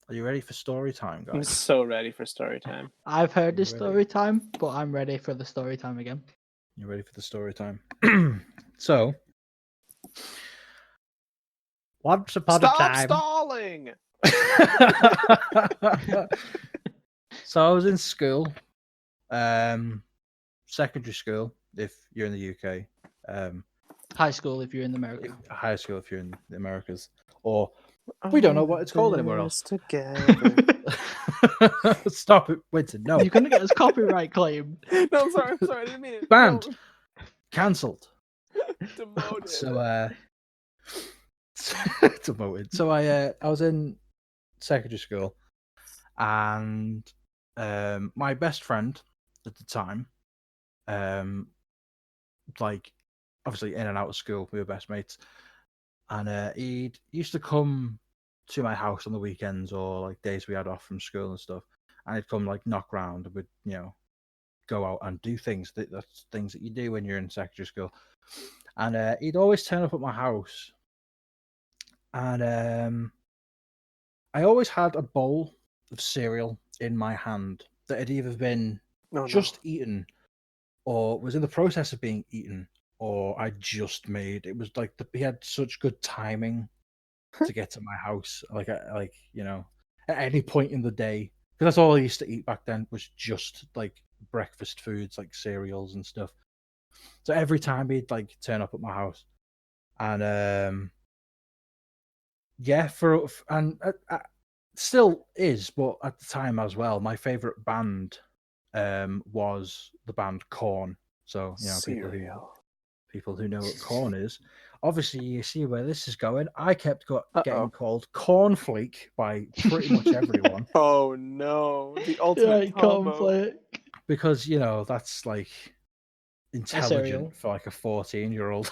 Speaker 1: Are you ready for story time,
Speaker 3: I'm
Speaker 1: guys?
Speaker 3: so ready for story time.
Speaker 2: I've heard the
Speaker 1: You ready?
Speaker 2: story time, but I'm ready for the story time again.
Speaker 1: You ready for the story time? So, once upon
Speaker 3: Stop
Speaker 1: a time.
Speaker 3: stalling!
Speaker 1: So I was in school, secondary school if you're in the UK,
Speaker 2: High school if you're in America.
Speaker 1: high school if you're in the Americas, or we don't know what it's called anywhere else.
Speaker 3: Together.
Speaker 1: Stop it, Winston. No,
Speaker 2: You're gonna get us copyright claim.
Speaker 3: No, I'm sorry. I didn't mean it.
Speaker 1: Banned. Cancelled.
Speaker 3: Demoted.
Speaker 1: So demoted. So I was in secondary school, and my best friend at the time, like obviously in and out of school, we were best mates, and he used to come to my house on the weekends or like days we had off from school and stuff, and he'd come like knock round and we'd go out and do things that's things that you do when you're in secondary school, and he'd always turn up at my house, and I always had a bowl of cereal in my hand that had either been just eaten or was in the process of being eaten, or I just made. It was like he had such good timing to get to my house, like at any point in the day, because that's all I used to eat back then was just like breakfast foods, like cereals and stuff. So every time he'd like turn up at my house, and yeah, still is, but at the time as well, my favorite band was the band Korn. So people who know what Korn is, obviously you see where this is going. I kept getting called Cornflake by pretty much everyone.
Speaker 3: Oh no, the ultimate combo.
Speaker 2: Conflict.
Speaker 1: Because that's like intelligent for like a 14-year-old,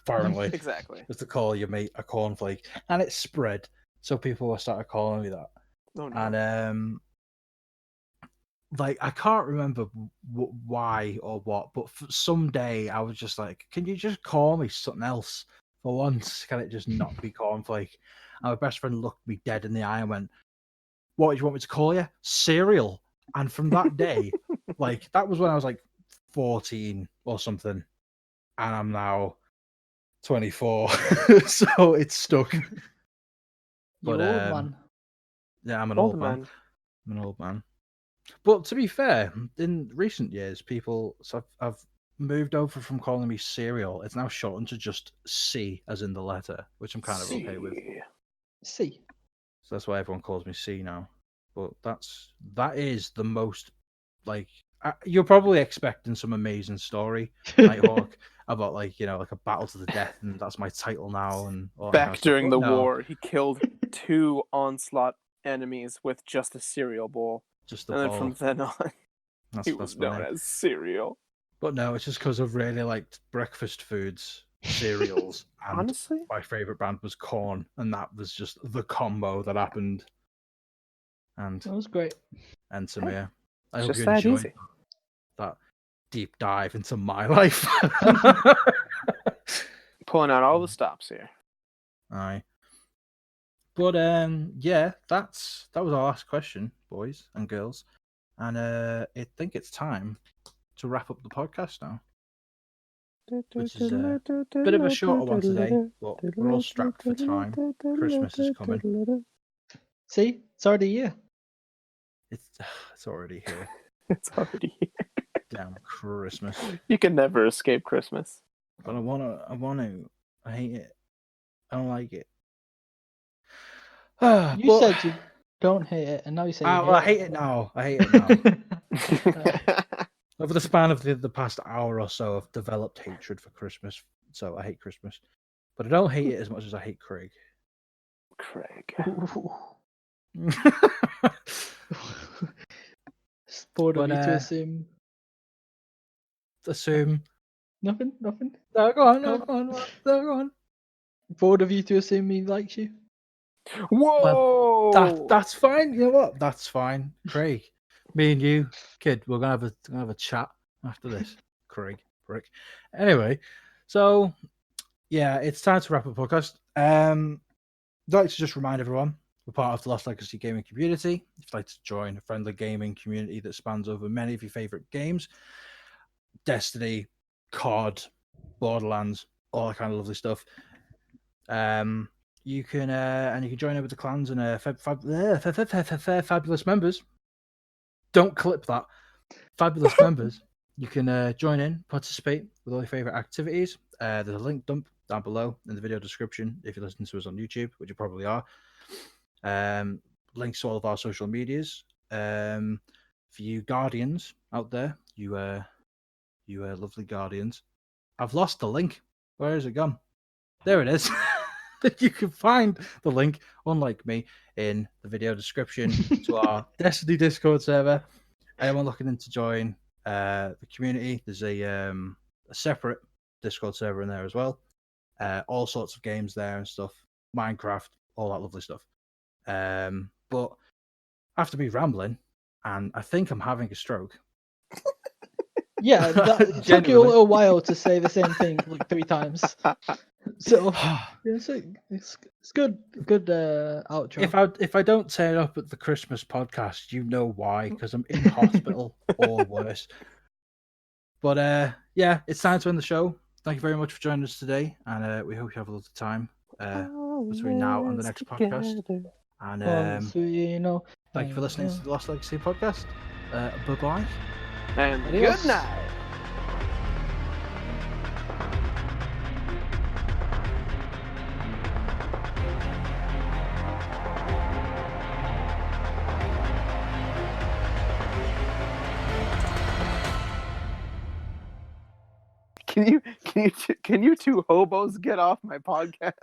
Speaker 1: apparently.
Speaker 3: Exactly.
Speaker 1: Just to call your mate a cornflake, and it spread, so people started calling me that.
Speaker 3: Oh no.
Speaker 1: And like I can't remember why or what, but someday I was just like, "Can you just call me something else for once? Can it just not be cornflake?" And my best friend looked me dead in the eye and went, "What do you want me to call you? Cereal." And from that day, like that was when I was like 14 or something, and I'm now 24, so it's stuck.
Speaker 2: You
Speaker 1: But
Speaker 2: old man.
Speaker 1: yeah, I'm an
Speaker 3: Old
Speaker 1: old man.
Speaker 3: man.
Speaker 1: I'm an old man. But to be fair, in recent years, people I've moved over from calling me cereal. It's now shortened to just C, as in the letter, which I'm kind of okay with.
Speaker 2: See.
Speaker 1: So that's why everyone calls me C now. But that is the most like you're probably expecting some amazing story, Nighthawk, about like a battle to the death, and that's my title now, and all that kind
Speaker 3: Back
Speaker 1: of stuff.
Speaker 3: during
Speaker 1: But
Speaker 3: the
Speaker 1: no,
Speaker 3: war, he killed 2 onslaught enemies with just a cereal bowl.
Speaker 1: just the
Speaker 3: And then
Speaker 1: bowl.
Speaker 3: from then on, he
Speaker 1: That's
Speaker 3: was
Speaker 1: my
Speaker 3: known
Speaker 1: name.
Speaker 3: as Cereal.
Speaker 1: But no, it's just because I've really liked breakfast foods, cereals, and
Speaker 3: Honestly,
Speaker 1: my favorite band was Corn, and that was just the combo that happened. And
Speaker 2: That was great.
Speaker 1: some
Speaker 3: Hey,
Speaker 1: I
Speaker 3: it's
Speaker 1: hope
Speaker 3: just
Speaker 1: you
Speaker 3: that
Speaker 1: enjoyed
Speaker 3: easy.
Speaker 1: that deep dive into my life.
Speaker 3: Pulling out all the stops here.
Speaker 1: Aye. But yeah, that was our last question, boys and girls, and I think it's time to wrap up the podcast now. Which is a bit of a shorter one today, but we're all strapped for time. Christmas is coming.
Speaker 2: See, it's already here.
Speaker 1: It's already here.
Speaker 3: It's already here.
Speaker 1: Damn Christmas.
Speaker 3: You can never escape Christmas.
Speaker 1: But I hate it. I don't like it.
Speaker 2: You said you don't hate it, and now you say you
Speaker 1: I hate it now. I hate it now. Over the span of the past hour or so, I've developed hatred for Christmas. So I hate Christmas. But I don't hate it as much as I hate Craig.
Speaker 3: Craig.
Speaker 2: It's bored of
Speaker 1: But,
Speaker 2: you to assume.
Speaker 1: Assume.
Speaker 2: Nothing.
Speaker 1: No, go on. No, go on.
Speaker 2: Bored of you to assume he likes you.
Speaker 3: Whoa!
Speaker 1: Well, that's fine. You know what? That's fine. Craig, me and you, kid, we're gonna have a chat after this. Craig, prick. Anyway, so yeah, it's time to wrap up the podcast. I'd like to just remind everyone we're part of the Lost Legacy gaming community. If you'd like to join a friendly gaming community that spans over many of your favorite games, Destiny, COD, Borderlands, all that kind of lovely stuff. You can join in with the clans and fabulous members. Don't clip that. Fabulous members. You can join in, participate with all your favorite activities. There's a link dump down below in the video description if you listen to us on YouTube, which you probably are. Links to all of our social medias. For you guardians out there, you lovely guardians. I've lost the link. Where has it gone? There it is. You can find the link, unlike me, in the video description to our Destiny Discord server. Anyone looking to join the community, there's a separate Discord server in there as well. All sorts of games there and stuff. Minecraft, all that lovely stuff. But I have to be rambling, and I think I'm having a stroke.
Speaker 2: Yeah, it took you a little while to say the same thing like 3 times. So it's good outro.
Speaker 1: If I don't turn up at the Christmas podcast, you know why, because I'm in hospital or worse. But yeah, it's time to end the show. Thank you very much for joining us today, and we hope you have a lovely time between now and the next podcast. And thank you for listening to the Lost Legacy podcast. Bye-bye.
Speaker 3: And
Speaker 2: Adios.
Speaker 3: good night. Can you 2 hobos get off my podcast?